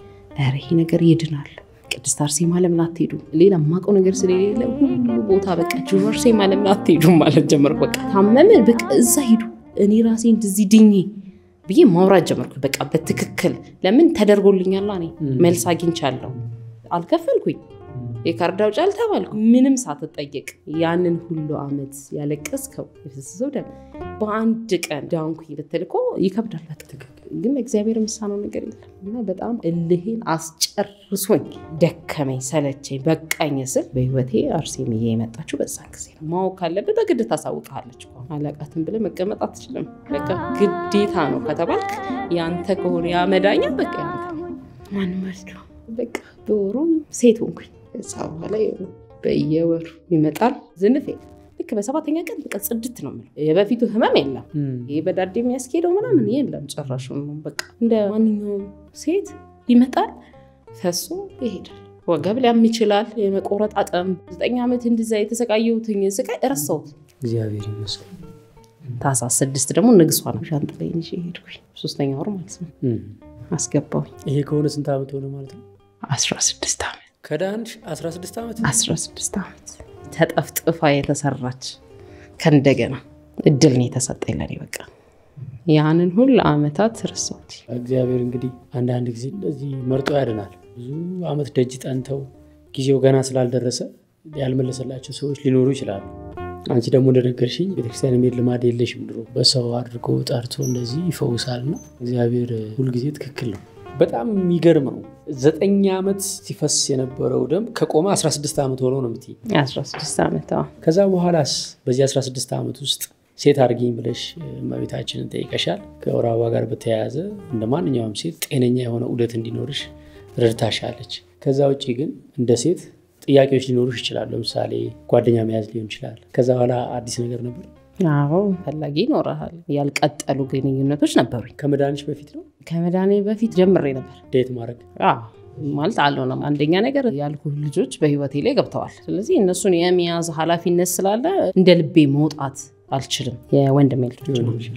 አሬ ነገር ይድናል ቅድስት አርሴማ ለምን አትሄዱ ሌላ ማቀው ነገር ስለሌለ ሁሉ ቦታ በቃ አርሴማ ለምን አትሄዱ ማለት ጀመርኩ በቃ ታመመን በቃ እዛ ሄዱ እኔ ራሴ እንደዚህ ድኜ ብዬ ማውራት ጀመርኩ በቃ በትክክል ለምን ተደርጎልኛል እኔ መልስ አግኝቻለሁ አልከፈልኩኝ የካርዳው ጫል ተባልኩ ምንም ሳትጠየቅ ያንን ሁሉ አመት ያለቀስከው የፈሰሰው ደም በአንድ ቀን ዳንኩኝ ብትልኮ ይከብዳል በትክክል ግን እግዚአብሔር ምሳነው ነገር የለም እና በጣም እልህን አስጨርሶኝ ደከመኝ ሰለቸኝ በቃኝ ስል በህይወቴ አርሴምዬ የመጣችው በዛ ጊዜ ማው ካለበት በግድ ታሳውቃለች አለቃትን ብለ መቀመጥ አትችልም በቃ ግዴታ ነው ከተባልክ ያንተ ከሆነ ያመዳኛ በቃ ያንተ ማን መስሎ በቃ ዶሮ ሴት ሆንኩኝ እዛው ላይ በየወሩ ይመጣል ዝንፌ ልክ በሰባተኛ ቀን በቃ ጽድት ነው ማለት የበፊቱ ህመም የለም ይሄ በዳዴ የሚያስኬደው ምናምን የለም ጭራሽ ነው በቃ እንደ ማንኛውም ሴት ይመጣል ፈሶ ይሄዳል ወገብ ሊያም ይችላል የመቆረጥ አጥም 9 አመት እንደዛ የተሰቃየሁትኝ ስቃይ እረሳሁት እግዚአብሔር ይመስገን ታሳስ 6 ደግሞ ንግሷ ነው ሻንጥለኝ እሺ ሄድኩኝ 3ኛ ወር ማለት ነው አስገባው ይሄ ከሆነ ስንት አመት ሆነ ማለት ነው 16 አመት ከዳንሽ 16 አመት 16 አመት ተጠፍጥፋ የተሰራች ከእንደገና እድል ነው የተሰጠኝ ለኔ በቃ ያንን ሁሉ አመታት ረሳሁት እግዚአብሔር እንግዲህ አንድ ጊዜ እንደዚህ መርጦ ያድናል ብዙ አመት ደጅ ጠንተው ጊዜው ገና ስላልደረሰ ያልመለሰላቸው ሰዎች ሊኖሩ ይችላሉ አንቺ ደግሞ እንደነገርሽኝ ቤተክርስቲያን የሚል ልማድ የለሽም ድሮ በሰው አድርጎ ጠርቶ እንደዚህ ይፈውሳልና እግዚአብሔር ሁሉ ጊዜ ትክክል ነው በጣም የሚገርም ነው 9 አመት ሲፈስ የነበረው ደም ከቆመ 16 አመት ሆኖ ነው ምትይ 16 አመት ከዛ በኋላስ በዚህ 16 አመት ውስጥ ሴት አርጊኝ ብለሽ ማቤታችንን ጠይቀሻል ከወራባ ጋር በተያያዘ እንደማንኛውም ሴት ጤነኛ የሆነ ዑደት እንዲኖርሽ ረድታሻለች ከዛ ውጪ ግን እንደ ሴት ጥያቄዎች ሊኖሩሽ ይችላል ለምሳሌ ጓደኛ መያዝ ሊሆን ይችላል ከዛ በኋላ አዲስ ነገር ነበር አዎ ፈላጊ ኖርሃል ያልቀጠሉ ግንኙነቶች ነበሩኝ ከመዳንሽ በፊት ነው ከመዳኔ በፊት ጀምሬ ነበር ዴት ማድረግ ማለት አልሆነም አንደኛ ነገር ያልኩ ልጆች በህይወቴ ላይ ገብተዋል ስለዚህ እነሱን የሚያዝ ኃላፊነት ስላለ እንደ ልቤ መውጣት አልችልም የወንድሜ ልጆች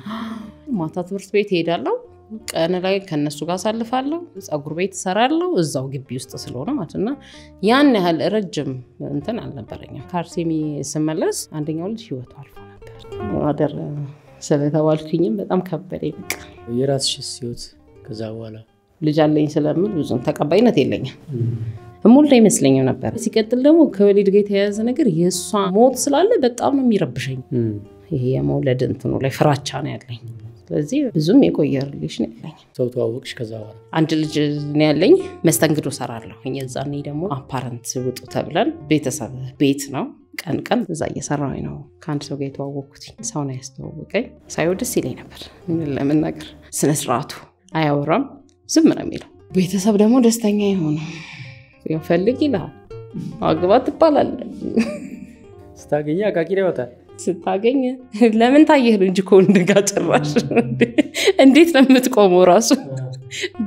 ማታ ትምህርት ቤት ሄዳለሁ ቀን ላይ ከነሱ ጋር ሳልፋለሁ ጸጉር ቤት ሰራለሁ እዛው ግቢ ውስጥ ስለሆነ ማለትና ያን ያህል ረጅም እንትን አልነበረኝም ካርሴሚ ስመለስ አንደኛው ልጅ ህይወቱ አልፎ ነበር አደረ ስለተባልኩኝም በጣም ከበደኝ በቃ የራስሽስ ህይወት ከዛ በኋላ ልጅ አለኝ ስለምን ብዙም ተቀባይነት የለኝም እሙልታ ይመስለኛል ነበር ሲቀጥል ደግሞ ከወሊድ ጋር የተያያዘ ነገር የሷ ሞት ስላለ በጣም ነው የሚረብሸኝ ይሄ የመውለድ እንትኑ ላይ ፍራቻ ነው ያለኝ ስለዚህ ብዙም የቆየርልሽ ነው ያለኝ ሰው ተዋወቅሽ ከዛ በኋላ አንድ ልጅ ነው ያለኝ መስተንግዶ ሰራለሁ እኛዛኔ ደግሞ አፓረንት ውጡ ተብለን ቤተሰብ ቤት ነው ቀን እዛ እየሰራሁኝ ነው ከአንድ ሰው ጋር የተዋወቅኩት ሰው ነው ያስተዋወቀኝ ሳይው ደስ ይለኝ ነበር ለምን ነገር ስነ ስርዓቱ አያወራም ዝም ነው የሚለው ቤተሰብ ደግሞ ደስተኛ ይሆኑ ይፈልግ ይላል አግባት ይባላል ስታገኝ አቃቂር ይወጣል ስታገኝ ለምን ታየህ እንጂ ኮንድጋ ጭራሽ እንዴት ነው የምትቆመው ራሱ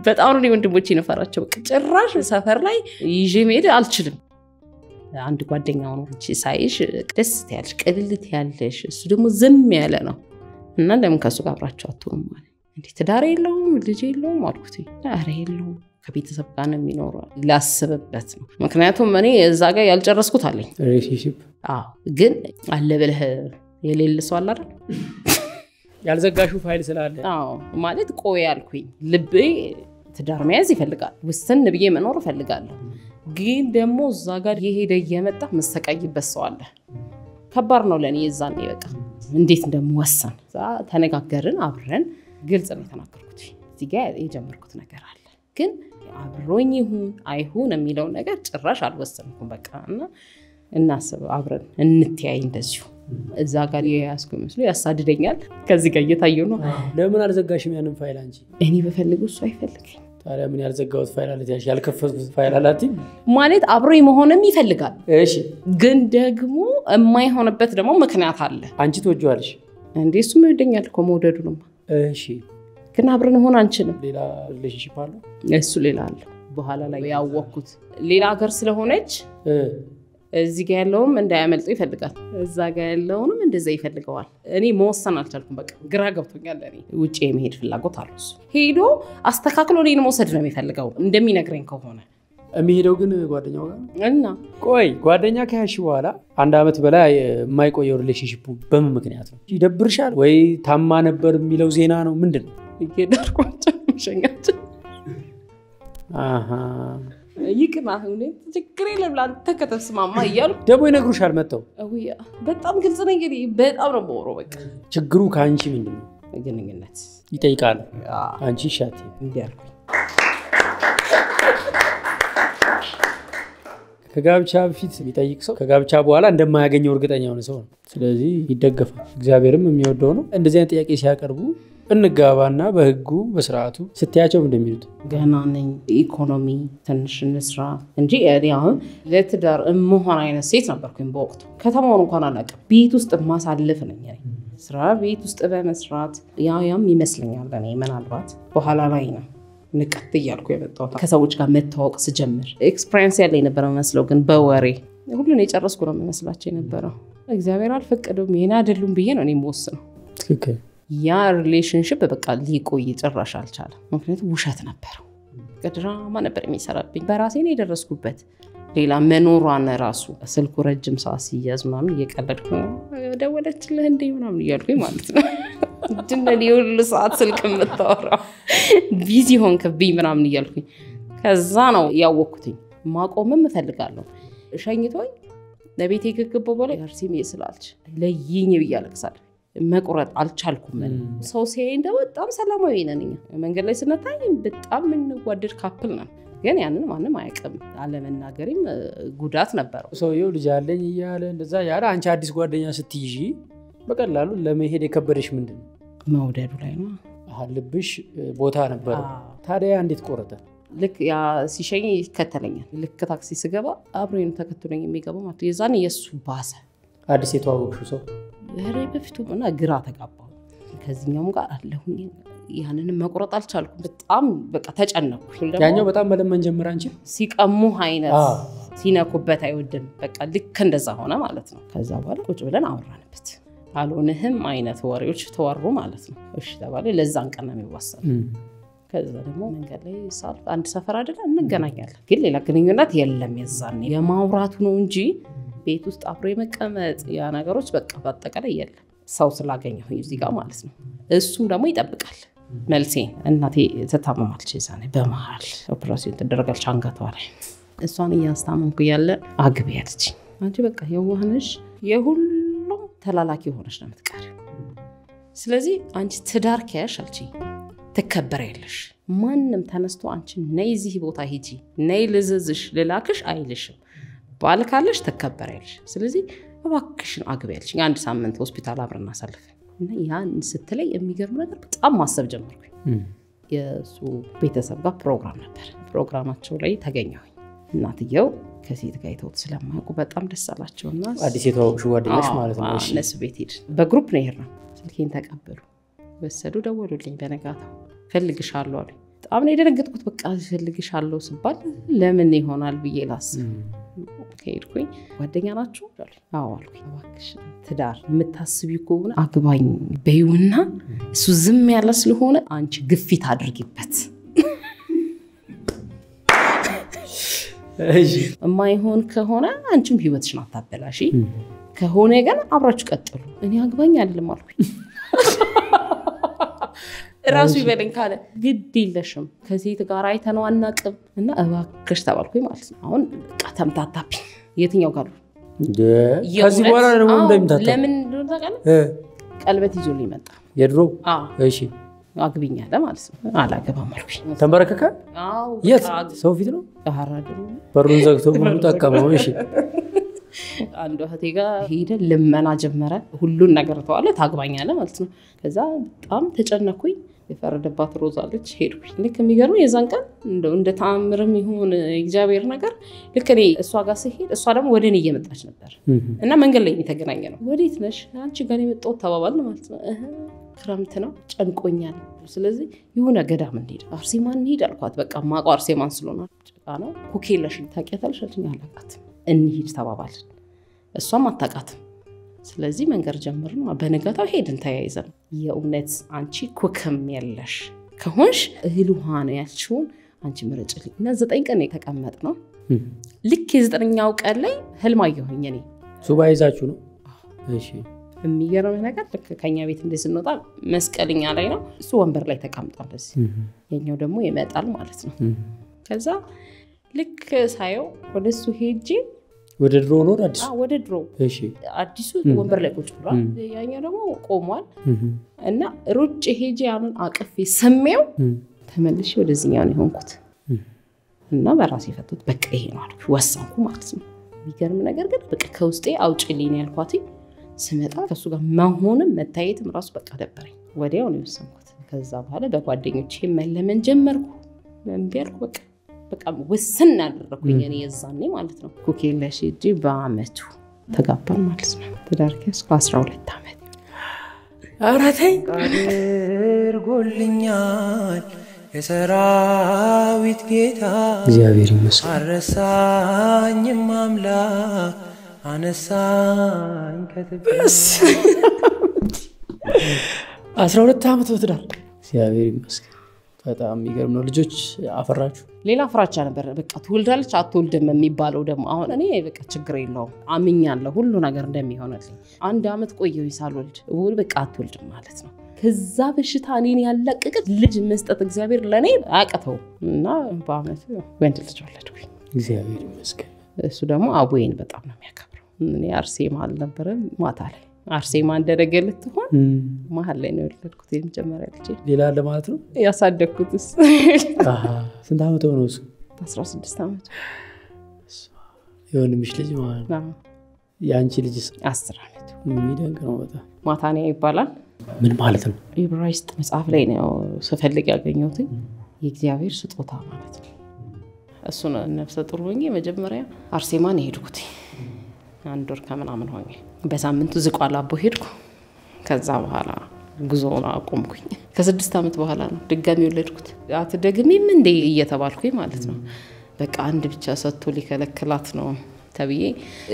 በጣም ነው ወንድሞቼ ነፈራቸው ጭራሽ ሰፈር ላይ ይዤ መሄድ አልችልም አንድ ጓደኛው ነው እቺ ሳይሽ ደስ ያለሽ ቅልልት ያለሽ እሱ ደግሞ ዝም ያለ ነው እና ለምን ከሱ ጋር አብራቸው አትሆኑም ማለት እንዴ ትዳር የለውም ልጅ የለውም አልኩት ዳር የለውም ከቤተሰብ ጋር ነው የሚኖረው ላስብበት ነው ምክንያቱም እኔ እዛ ጋር ያልጨረስኩት አለኝ ሪሌሽንሺፕ ግን አለ ብለህ የሌለ ሰው አለ አይደል ያልዘጋሹ ፋይል ስላለ ማለት ቆይ ያልኩኝ ልቤ ትዳር መያዝ ይፈልጋል ውስን ብዬ መኖር ፈልጋለሁ ግን ደግሞ እዛ ጋር የሄደ የመጣ መሰቃይበት ሰው አለ ከባድ ነው ለኔ የዛኔ በቃ እንዴት እንደምወሰን ተነጋገርን አብረን ግልጽ ነው ተናገርኩት እዚህ ጋር የጀመርኩት ነገር አለ ግን አብሮኝ ይሁን አይሁን የሚለው ነገር ጭራሽ አልወሰንኩም በቃ እና እናስብ አብረን እንትያይ እንደዚሁ እዛ ጋር ያስኩ መስሎ ያሳድደኛል ከዚህ ጋር እየታየው ነው ለምን አልዘጋሽም ያንን ፋይል አንቺ እኔ በፈልገው እሱ አይፈልግም ታዲያ ምን ያልዘጋሁት ፋይል አለ ያልከፈትኩት ፋይል አላቲ ማለት አብሮ መሆንም ይፈልጋል እሺ ግን ደግሞ የማይሆንበት ደግሞ ምክንያት አለ አንቺ ትወጂዋለሽ እንዴ እሱም ይወደኛል እኮ መውደዱ ነው እሺ ግን አብረን ሆነ አንችልም ሌላ ሪሌሽንሺፕ አለ እሱ ሌላ አለ በኋላ ላይ ያወቅኩት ሌላ ሀገር ስለሆነች እዚህ ጋር ያለውም እንዳያመልጡ ይፈልጋል እዛ ጋር ያለውንም እንደዛ ይፈልገዋል እኔ መወሰን አልቻልኩም በቃ ግራ ገብቶኛል እኔ ውጪ የመሄድ ፍላጎት አለሱ ሄዶ አስተካክሎ እኔን መውሰድ ነው የሚፈልገው እንደሚነግረኝ ከሆነ የሚሄደው ግን ጓደኛው ጋር እና ቆይ ጓደኛ ከያሽ በኋላ አንድ አመት በላይ የማይቆየው ሪሌሽንሺፑ በምን ምክንያት ነው ይደብርሻል ወይ ታማ ነበር የሚለው ዜና ነው ምንድነው እየደርኳቸው ሸኛቸው አሃ ይቅና ሁኔ ችግር የለም ላንተ ከተስማማ እያሉ ደግሞ ይነግሩሻል መጣው አውያ በጣም ግልጽ ነው እንግዲህ በጣም ነው ቦሮ በቃ ችግሩ ካንቺ ምንድነው ግንኙነት ይጠይቃል አንቺ ሻቲ እንዲያልኩኝ ከጋብቻ በፊት የሚጠይቅ ሰው ከጋብቻ በኋላ እንደማያገኘው እርግጠኛ ሆነ ሰው ነው ስለዚህ ይደገፋል እግዚአብሔርም የሚወደው ነው እንደዚህ አይነት ጥያቄ ሲያቀርቡ እንጋባና በህጉ በስርዓቱ ስትያቸው እንደሚሉት ገና ነኝ ኢኮኖሚ ትንሽ እንስራ እንጂ እኔ አሁን ለትዳር እምሆን አይነት ሴት ነበርኩኝ በወቅቱ ከተማውን እንኳን አላውቅም ቤት ውስጥ ማሳለፍ ነኝ ስራ ቤት ውስጥ በመስራት ያም ይመስለኛል እኔ ምናልባት በኋላ ላይ ነው ንቀት እያልኩ የመጣሁት ከሰዎች ጋር መተዋወቅ ስጀምር ኤክስፒሪየንስ ያለኝ ነበር መስለው ግን በወሬ ሁሉን የጨረስኩ ነው መስላቸው የነበረው እግዚአብሔር አልፈቀደውም የኔ አይደሉም ብዬ ነው እኔ የምወስነው ትክክል ያ ሪሌሽንሺፕ በቃ ሊቆይ ጭራሽ አልቻለም ምክንያቱም ውሸት ነበር ድራማ ነበር የሚሰራብኝ በራሴ ነው የደረስኩበት ሌላ መኖሯን ራሱ ስልኩ ረጅም ሰዓት ሲያዝ ምናምን እየቀለድኩ ደወለችልህ እንዴ ምናምን እያልኩኝ ማለት ነው ድንደል ይሁሉ ሰዓት ስልክ የምታወራው ቢዚ ሆንክብኝ ምናምን እያልኩኝ ከዛ ነው ያወቅኩትኝ ማቆምም እፈልጋለሁ ሸኝቶኝ ለቤቴ ገገበው በላይ አርሲም ይስላልች ለይኝ ብያለቅሳለሁ መቁረጥ አልቻልኩም ሰው ሲያይ እንደው በጣም ሰላማዊ ነኝ መንገድ ላይ ስንታይ በጣም እንዋደድ ካፕል ነው ግን ያንን ማንም አያውቅም አለመናገርም ጉዳት ነበር ሰውየው ልጅ አለኝ ይያለ እንደዛ ያለ አንቺ አዲስ ጓደኛ ስትይጂ በቀላሉ ለመሄድ የከበደሽ ምንድነው መውደዱ ላይ ነው አልብሽ ቦታ ነበር ታዲያ እንዴት ቆረጠ ልክ ያ ሲሸኝ ይከተለኛል ልክ ታክሲ ስገባ አብሬን ተከትሎኝ የሚገባው ማለት የዛን የሱ ባሰ አዲስ የተዋወቅሽው ሰው ለሬ በፊቱና ግራ ተጋባው ከዚህኛውም ጋር አለሁኝ ያንን መቁረጥ አልቻልኩም በጣም በቃ ተጨነኩ ያኛው በጣም መለመን ጀመረ አንቺ ሲቀሙ አይነት ሲነኩበት አይወድም በቃ ልክ እንደዛ ሆነ ማለት ነው ከዛ በኋላ ቁጭ ብለን አወራንበት አልሆነህም አይነት ወሬዎች ተወሩ ማለት ነው እሺ ተባለ ለዛን ቀን ነው የሚዋሰነው ከዛ ደግሞ መንገድ ላይ ሳልፍ አንድ ሰፈር አይደለ እንገናኛለን ግን ሌላ ግንኙነት የለም የዛኔ የማውራቱ ነው እንጂ ቤት ውስጥ አብሮ የመቀመጥ ያ ነገሮች በቃ በአጠቃላይ የለም ሰው ስላገኘው እዚህ ጋር ማለት ነው እሱም ደግሞ ይጠብቃል መልሴ እናቴ ተታመማለች እዛኔ በመሃል ኦፕሬሽን ተደረጋለች አንገቷ ላይ እሷን እያስታመምኩ ያለ አግቢ ያለች አንቺ በቃ የዋህነሽ የሁሉም ተላላኪ ሆነሽ ነው የምትቀሪው ስለዚህ አንቺ ትዳር ከያሽ አልቺ ተከበረልሽ ማንንም ተነስቶ አንቺ ነይ እዚህ ቦታ ሂጂ ነይ ልዝዝሽ ልላክሽ አይልሽም ባልካለሽ ተከበረልሽ ስለዚህ እባክሽን አግቢያለሽ አንድ ሳምንት ሆስፒታል አብረን እናሳልፍ እና ያን ስትለይ የሚገርም ነገር በጣም ማሰብ ጀመርኩኝ የሱ ቤተሰብ ጋር ፕሮግራም ነበር ፕሮግራማቸው ላይ ተገኘሁኝ እናትየው ከሴት ጋር ይተውት ስለማያውቁ በጣም ደስ አላቸውና አዲስ የተዋወቅሽው ጓደኛሽ ማለት ነው እሺ ለሱ ቤት ሄድ በግሩፕ ነው ይሄር ነው ስልኬን ተቀበሉ ወሰዱ ደወሉልኝ በነጋታው ፈልግሻለሁ አሉ በጣም ነው የደነገጥኩት በቃ ፈልግሻለሁ ሲባል ለምን ይሆናል ብዬ ላስብ ከሄድኩኝ ጓደኛ ናችሁ አዎ አልኩኝ እባክሽ ትዳር የምታስቢው ከሆነ አግባኝ በይውና እሱ ዝም ያለ ስለሆነ አንቺ ግፊት አድርጊበት እሺ የማይሆን ከሆነ አንቺም ህይወትሽን አታበላሺ ከሆነ ግን አብራችሁ ቀጥሉ እኔ አግባኝ አይደለም አልኩኝ ራሱ ይበለኝ ካለ ግድ ይለሽም ከሴት ጋር አይተነው አናቅም እና እባክሽ ተባልኩኝ ማለት ነው አሁን በቃ ተምታታብኝ የትኛው ጋር ከዚህ በኋላ ደግሞ እንደምታታ ለምን እንደሆነ ቀልበት ይዞልኝ መጣ የድሮ እሺ አግቢኝ አለ ማለት ነው አላገባም አልኩኝ ተንበረከከ አው የት ሰው ፊት ነው አራዱ በሩን ዘግቶ ሙሉ ተቀመው እሺ አንዱ እህቴ ጋር ሄደ ልመና ጀመረ ሁሉን ነገር ተዋለ ታግባኛለ ማለት ነው ከዛ በጣም ተጨነኩኝ የፈረደባት ሮዛ ልጅ ሄድኩኝ። ልክ የሚገርመው የዛን ቀን እንደው እንደ ተአምርም ይሁን እግዚአብሔር ነገር ልክ እኔ እሷ ጋር ስሄድ እሷ ደግሞ ወደ እኔ እየመጣች ነበር እና መንገድ ላይ የተገናኘ ነው። ወዴት ነሽ? አንቺ ጋር የመጣሁት ተባባልን ማለት ነው። ክረምት ነው ጨንቆኛል፣ ስለዚህ የሆነ ገዳም እንሂድ፣ አርሴማን እንሂድ አልኳት። በቃ ማውቀው አርሴማን ስለሆነ ጭቃ ነው። ኩኬለሽን ታውቂያታለሽ አለችኝ። አላውቃትም። እንሂድ ተባባልን። እሷም አታውቃትም። ስለዚህ መንገድ ጀመርን። በነጋታው ሄድን ተያይዘን። የእውነት አንቺ ኩክም ያለሽ ከሆንሽ እህል ውሃ ነው ያልሽውን አንቺ ምረጭልኝ እና 9 ቀን የተቀመጥነው። ልክ የ9ኛው ቀን ላይ ህልም አየሁኝ እኔ። ሱባኤ ይዛችሁ ነው? እሺ። የሚገርም ነገር ልክ ከኛ ቤት እንደዚህ ስንወጣ መስቀልኛ ላይ ነው እሱ ወንበር ላይ ተቀምጧል። በዚህ የኛው ደግሞ ይመጣል ማለት ነው። ከዛ ልክ ሳየው ወደሱ ሄጄ ወደ ድሮ ነው አዲስ? ወደ ድሮ። እሺ። አዲሱ ወንበር ላይ ቁጭ ብሏል፣ ያኛው ደግሞ ቆሟል። እና ሩጭ ሄጄ ያንን አቅፌ ሰሜው ተመልሼ ወደዚህኛው ነው የሆንኩት እና በራሴ ፈቱት። በቃ ይሄ ነው አልኩ፣ ወሰንኩ ማለት ነው። የሚገርም ነገር ግን በቃ ከውስጤ አውጪልኝ ያልኳት ስመጣ ከሱ ጋር መሆንም መታየትም ራሱ በቃ ደበረኝ። ወዲያው ነው የወሰንኩት። ከዛ በኋላ በጓደኞቼ መለመን ጀመርኩ። እምቢ አልኩ። በቃ ወሰን አደረኩኝ እኔ የዛኔ ማለት ነው። ኩኬለሽ እጂ በአመቱ ተጋባን ማለት ነው። ትዳር ከስከ 12 አመት አራተኝ አድርጎልኛል የሰራዊት ጌታ እግዚአብሔር ይመስገን። አረሳኝም አምላክ አነሳኝ ከትበስ 12 አመት ወትዳር እግዚአብሔር ይመስገን። በጣም የሚገርም ነው። ልጆች አፈራችሁ? ሌላ ፍራቻ ነበር። በቃ ትወልዳለች አትወልድም የሚባለው ደግሞ አሁን እኔ በቃ ችግር የለውም አምኛለሁ ሁሉ ነገር እንደሚሆንልኝ። 1 አመት ቆየሁ ሳልወልድ በቃ አትወልድም ማለት ነው። ከዛ በሽታ እኔን ያለቀቀት ልጅ መስጠት እግዚአብሔር ለኔ አቀተው እና በአመቱ ወንድ ልጅ ወለድኩኝ። እግዚአብሔር ይመስገን። እሱ ደግሞ አቦዬን በጣም ነው የሚያከብረው። እኔ አርሴማ አልነበረም ማታ ላይ አርሴማ እንደረገለት ሆነ መሀል ላይ ነው የወለድኩት የመጀመሪያ ልጅ። ሌላ አለ ማለት ነው ያሳደግኩትስ? ስንት አመት ሆነው እሱ? 16 አመት። የወንድምሽ ልጅ ማለት ነው? ያንቺ ልጅስ? 10 አመት። የሚደንቅ ነው በጣም። ማታኔ ይባላል። ምን ማለት ነው? ኢብራይስጥ መጽሐፍ ላይ ነው ስፈልግ ያገኘሁት የእግዚአብሔር ስጦታ ማለት ነው። እሱን ነፍሰ ጡር ሆኜ መጀመሪያ አርሴማን ሄድኩት 1 ወር ከምናምን ሆኜ በሳምንቱ ዝቋላ አቦ ሄድኩ። ከዛ በኋላ ጉዞውን አቆምኩኝ። ከ6 አመት በኋላ ነው ድጋሚ ወለድኩት። አትደግሚም እንዴ እየተባልኩኝ ማለት ነው። በቃ አንድ ብቻ ሰጥቶ ሊከለክላት ነው ተብዬ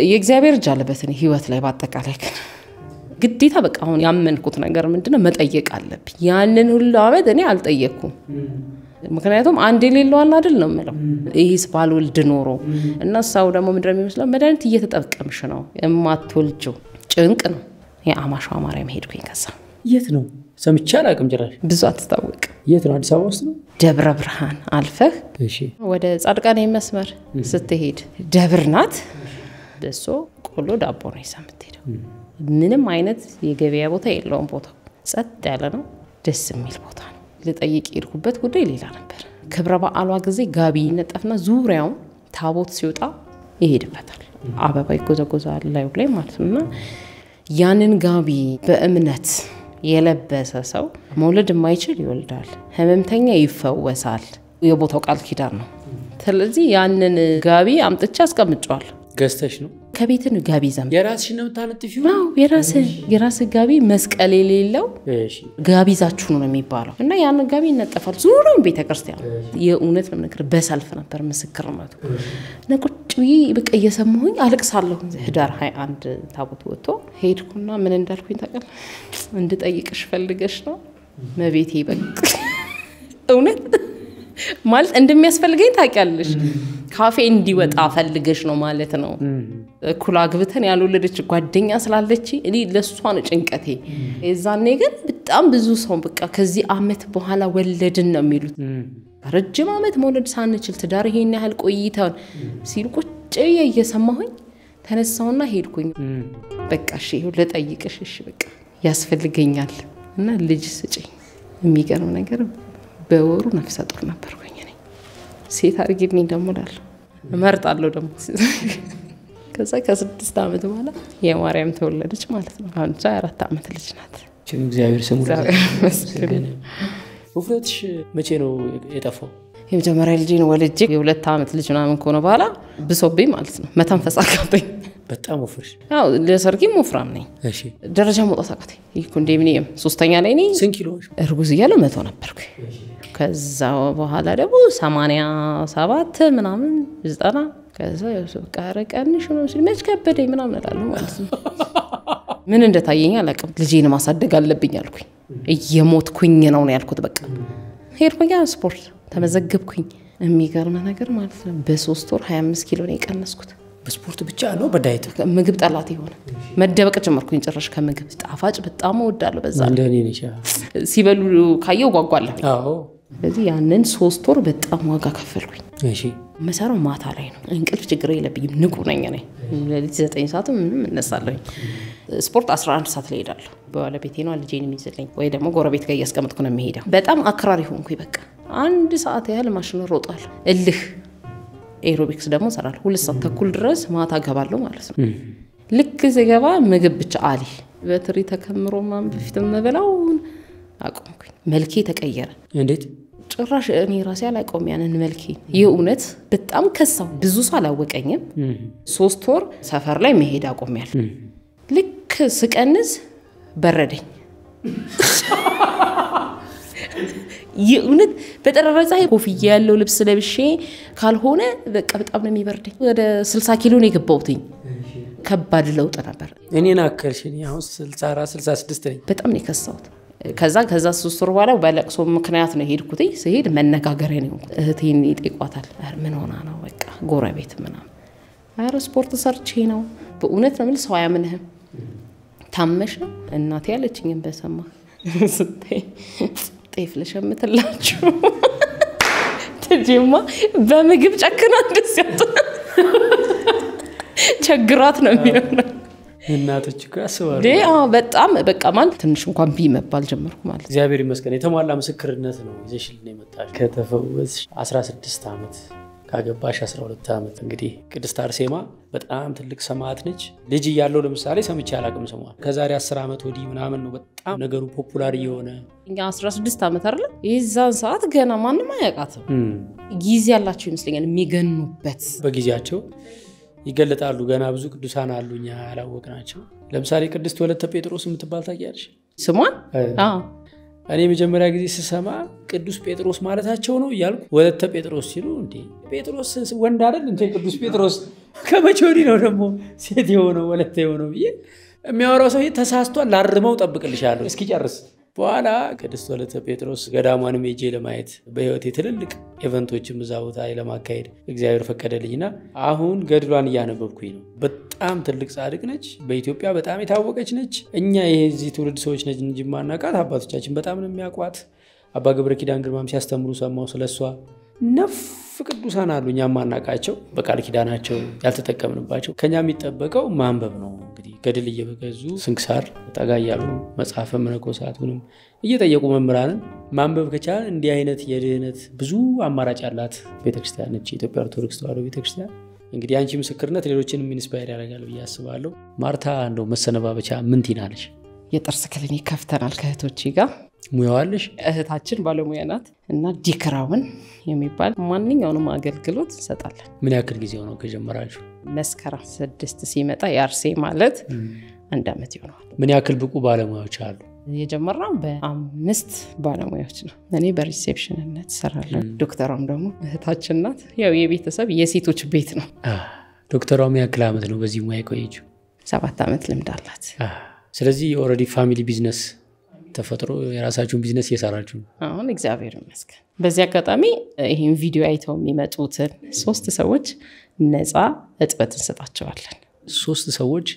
የእግዚአብሔር እጅ አለበት እኔ ህይወት ላይ ባጠቃላይ ግዴታ በቃ አሁን ያመንኩት ነገር ምንድነው መጠየቅ አለብኝ። ያንን ሁሉ አመት እኔ አልጠየቅኩም። ምክንያቱም አንድ ሌላው አለ አይደል ነው ማለት ይሄስ ባልወልድ ኖሮ እና ሰው ደግሞ ምንድነው የሚመስለው መድኃኒት እየተጠቀምሽ ነው የማትወልጂው ጭንቅ ነው። የአማሻ ማርያም ሄድኩኝ። ከዛ የት ነው ሰምቼ አላውቅም ጭራሽ። ብዙ አትታወቅ። የት ነው? አዲስ አበባ ውስጥ ነው? ደብረ ብርሃን አልፈህ እሺ ወደ ጻድቃኔ መስመር ስትሄድ ደብር ናት። በሶ ቆሎ ዳቦ ነው የምትሄደው። ምንም አይነት የገበያ ቦታ የለውም። ቦታው ጸጥ ያለ ነው። ደስ የሚል ቦታ ነው። ለጠይቅ ሄድኩበት ጉዳይ ሌላ ነበር። ክብረ በዓሏ ጊዜ ጋቢ ይነጠፍና ዙሪያው ታቦት ሲወጣ ይሄድበታል። አበባ ይጎዘጎዛል ላይ ማለት ነውና ያንን ጋቢ በእምነት የለበሰ ሰው መውለድ የማይችል ይወልዳል፣ ህመምተኛ ይፈወሳል። የቦታው ቃል ኪዳን ነው። ስለዚህ ያንን ጋቢ አምጥቼ አስቀምጫለሁ። ገዝተሽ ነው? ከቤትን ጋቢ ዘም የራስሽ ነው የምታነጥፊው? ነው የራስ ጋቢ መስቀል የሌለው ጋቢ ዛችሁ ነው የሚባለው እና ያን ጋቢ ይነጠፋል ዙሪያውን ቤተክርስቲያን። የእውነት ነው ነገር በሰልፍ ነበር ምስክርነቱ። ነቁጭ በቃ እየሰማሁኝ አለቅሳለሁ። ህዳር 21 ታቦት ወጥቶ ሄድኩና ምን እንዳልኩኝ ታውቃለህ? እንድጠይቅሽ ፈልገሽ ነው መቤቴ በቃ እውነት ማለት እንደሚያስፈልገኝ ታውቂያለሽ። ካፌ እንዲወጣ ፈልገሽ ነው ማለት ነው። ኩላ ግብተን ያልወለደች ጓደኛ ስላለች እኔ ለሷ ነው ጭንቀቴ። የዛኔ ግን በጣም ብዙ ሰው በቃ ከዚህ አመት በኋላ ወለድን ነው የሚሉት። ረጅም አመት መውለድ ሳንችል ትዳር ይሄን ያህል ቆይተን ሲሉ ቁጭ እየሰማሁኝ ተነሳውና ሄድኩኝ። በቃ እሺ ለጠይቅሽ እሺ በቃ ያስፈልገኛል እና ልጅ ስጪኝ። የሚገርም ነገር በወሩ ነፍሰ ጡር ነበርኩኝ እኔ። ሴት አርግልኝ ደሞ ዳለሁ እመርጣለሁ ደሞ። ከዛ ከ6 አመት በኋላ የማርያም ተወለደች ማለት ነው። አሁን 4 አመት ልጅ ናት። እግዚአብሔር ስሙ ይመስገን። ውፍረትሽ መቼ ነው የጠፋው? የመጀመሪያ ልጄን ወልጄ የ2 ዓመት ልጅ ምናምን ከሆነ በኋላ ብሶብኝ ማለት ነው። መተንፈስ አቃተኝ። በጣም ወፍርሽ? ያው ለሰርጊም ወፍራም ነኝ። እሺ። ደረጃ መውጣት አቃተኝ። ኮንዶሚኒየም 3ኛ ላይ ነኝ። ስንት ኪሎ ነሽ? እርጉዝ እያለሁ 100 ነበርኩ። ከዛ በኋላ ደግሞ 87 ምናምን 90 ከዛ በቃ ረቀንሽ ነው ሲል መች ከበደኝ ምናምን እላለሁ ማለት ነው። ምን እንደታየኝ አላውቅም። ልጄን ማሳደግ አለብኝ አልኩኝ። እየሞትኩኝ ነው ያልኩት። በቃ ሄድኩኝ ስፖርት ተመዘገብኩኝ። የሚገርም ነገር ማለት ነው በ3 ወር 25 ኪሎ ነው የቀነስኩት። በስፖርት ብቻ ነው በዳይት? ምግብ ጠላት ይሆነ መደበቅ ጀመርኩኝ። ጭራሽ ከምግብ ጣፋጭ በጣም እወዳለሁ። በዛ እንደኔ ነሽ? ሲበሉ ካየው ጓጓለሁ። አዎ። ስለዚህ ያንን 3 ወር በጣም ዋጋ ከፈልኩኝ። እሺ። መሰራው ማታ ላይ ነው። እንቅልፍ ችግር የለብኝም። ንቁ ነኝ ነኝ። ለሊት 9 ሰዓት ምንም እነሳለሁ። ስፖርት 11 ሰዓት ላይ ሄዳለሁ። ባለቤቴ ነው ልጄን የሚይዝልኝ ወይ ደግሞ ጎረቤት ጋር እያስቀመጥኩ ነው የሚሄደው። በጣም አክራሪ ሆንኩኝ። በቃ 1 ሰዓት ያህል ማሽን ሮጣለሁ። እልህ ኤሮቢክስ ደግሞ ሰራለሁ 2 ሰዓት ተኩል ድረስ ማታ ገባለሁ ማለት ነው። ልክ ሲገባ ምግብ ብቻ አሊ በትሪ ተከምሮ ማን በፊት መበላው አቆምኩኝ። መልኬ ተቀየረ። እንዴት? ጭራሽ እኔ ራሴ አላቆም ያንን መልኬ የኡነት በጣም ከሳው። ብዙ ሰው አላወቀኝም። 3 ወር ሰፈር ላይ መሄድ አቆሚያለሁ። ልክ ስቀንስ በረደኝ። የኡነት በጠራራ ፀሐይ ኮፍያ ያለው ልብስ ለብሼ ካልሆነ በቃ በጣም ነው የሚበርደኝ። ወደ 60 ኪሎ ነው የገባሁትኝ። ከባድ ለውጥ ነበር። እኔን አከርሽኝ። አሁን 64 66 ነኝ። በጣም ነው የከሳሁት። ከዛ 3 ወር በኋላ በለቅሶ ምክንያት ነው ሄድኩት። ሲሄድ መነጋገሪያ ነው። እህቴን ይጠይቋታል። ምን ሆና ነው? በቃ ጎረቤት ምናምን። አረ ስፖርት ሰርቼ ነው። በእውነት ነው የምልህ። ሰው አያምንህም። ታመሽ ነው እናቴ ያለችኝን በሰማ ስትይ ጤፍ ለሸምትላችሁ ትጂማ በምግብ ጨክና እንደዚህ ቸግራት ነው የሚሆነው። እናቶች እኮ ያስባሉ። በጣም በቃ ማለት ትንሽ እንኳን ቢመባል ጀመርኩ ማለት። እግዚአብሔር ይመስገን የተሟላ ምስክርነት ነው ይዘሽልኝ የመጣሽ። ከተፈወስሽ 16 ዓመት ካገባሽ 12 ዓመት። እንግዲህ ቅድስት አርሴማ በጣም ትልቅ ሰማዕት ነች። ልጅ እያለሁ ለምሳሌ ሰምቼ አላውቅም ስሟን። ከዛሬ 10 ዓመት ወዲህ ምናምን ነው በጣም ነገሩ ፖፑላር እየሆነ። እኛ 16 ዓመት አይደል? የዛን ሰዓት ገና ማንም አያውቃትም። ጊዜ ያላቸው ይመስለኛል የሚገኑበት። በጊዜያቸው ይገለጣሉ። ገና ብዙ ቅዱሳን አሉ እኛ ያላወቅናቸው። ለምሳሌ ቅድስት ወለተ ጴጥሮስ የምትባል ታውቂያለሽ ስሟን? አዎ። እኔ መጀመሪያ ጊዜ ስሰማ ቅዱስ ጴጥሮስ ማለታቸው ነው እያልኩ ወለተ ጴጥሮስ ሲሉ እንዴ ጴጥሮስ ወንድ አይደል እንዴ ቅዱስ ጴጥሮስ ከመቼ ወዲህ ነው ደግሞ ሴት የሆነው ወለተ የሆነው ብዬ የሚያወራው ሰው ተሳስቷል። ላርመው ጠብቅልሻለሁ እስኪጨርስ። በኋላ ቅድስት ወለተ ጴጥሮስ ገዳሟንም ሄጄ ለማየት በህይወቴ ትልልቅ ኢቨንቶችም እዛ ቦታ ለማካሄድ እግዚአብሔር ፈቀደልኝና አሁን ገድሏን እያነበብኩኝ ነው። በጣም ትልቅ ጻድቅ ነች። በኢትዮጵያ በጣም የታወቀች ነች። እኛ የዚህ ትውልድ ሰዎች ነች እንጂ ማናውቃት። አባቶቻችን በጣም ነው የሚያውቋት። አባ ገብረ ኪዳን ግርማም ሲያስተምሩ ሰማው ስለሷ። ነፍ ቅዱሳን አሉ እኛ ማናውቃቸው በቃል ኪዳናቸው ያልተጠቀምንባቸው። ከኛ የሚጠበቀው ማንበብ ነው። እንግዲህ ገድል እየበገዙ ስንክሳር ጠጋ እያሉ መጽሐፈ መነኮሳቱንም እየጠየቁ መምህራንን ማንበብ ከቻለ እንዲህ አይነት የድህነት ብዙ አማራጭ ያላት ቤተክርስቲያን ነች የኢትዮጵያ ኦርቶዶክስ ተዋሕዶ ቤተክርስቲያን። እንግዲህ አንቺ ምስክርነት ሌሎችንም ኢንስፓየር ያደርጋል ብዬ አስባለሁ። ማርታ እንደው መሰነባበቻ ምን ትይናለሽ? የጥርስ ክሊኒክ ከፍተናል ከእህቶቼ ጋር። ሙያዋለሽ? እህታችን ባለሙያ ናት እና ዲክራውን የሚባል ማንኛውንም አገልግሎት እንሰጣለን። ምን ያክል ጊዜ ሆነው ከጀመራችሁ? መስከረም 6 ሲመጣ ያርሴ ማለት 1 ዓመት ይሆናል። ምን ያክል ብቁ ባለሙያዎች አሉ? የጀመረው በ5 ባለሙያዎች ነው። እኔ በሪሴፕሽንነት እሰራለሁ። ዶክተሯም ደግሞ እህታችን ናት። ያው የቤተሰብ የሴቶች ቤት ነው። ዶክተሯ ምን ያክል ዓመት ነው በዚህ ሙያ የቆየችው? 7 ዓመት ልምድ አላት። ስለዚህ ኦልሬዲ ፋሚሊ ቢዝነስ ተፈጥሮ የራሳችሁን ቢዝነስ እየሰራችሁ ነው። አሁን እግዚአብሔር ይመስገን። በዚህ አጋጣሚ ይሄን ቪዲዮ አይተው የሚመጡትን 3 ሰዎች ነፃ እጥበት እንሰጣቸዋለን። 3 ሰዎች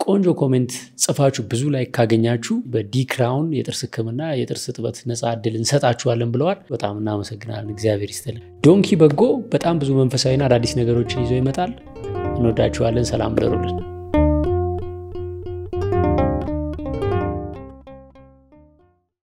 ቆንጆ ኮሜንት ጽፋችሁ ብዙ ላይ ካገኛችሁ በዲክራውን የጥርስ ህክምና የጥርስ እጥበት ነፃ እድል እንሰጣችኋለን ብለዋል። በጣም እናመሰግናለን። እግዚአብሔር ይስጥልን። ዶንኪ በጎ በጣም ብዙ መንፈሳዊና አዳዲስ ነገሮችን ይዞ ይመጣል። እንወዳችኋለን። ሰላም ደሩልን።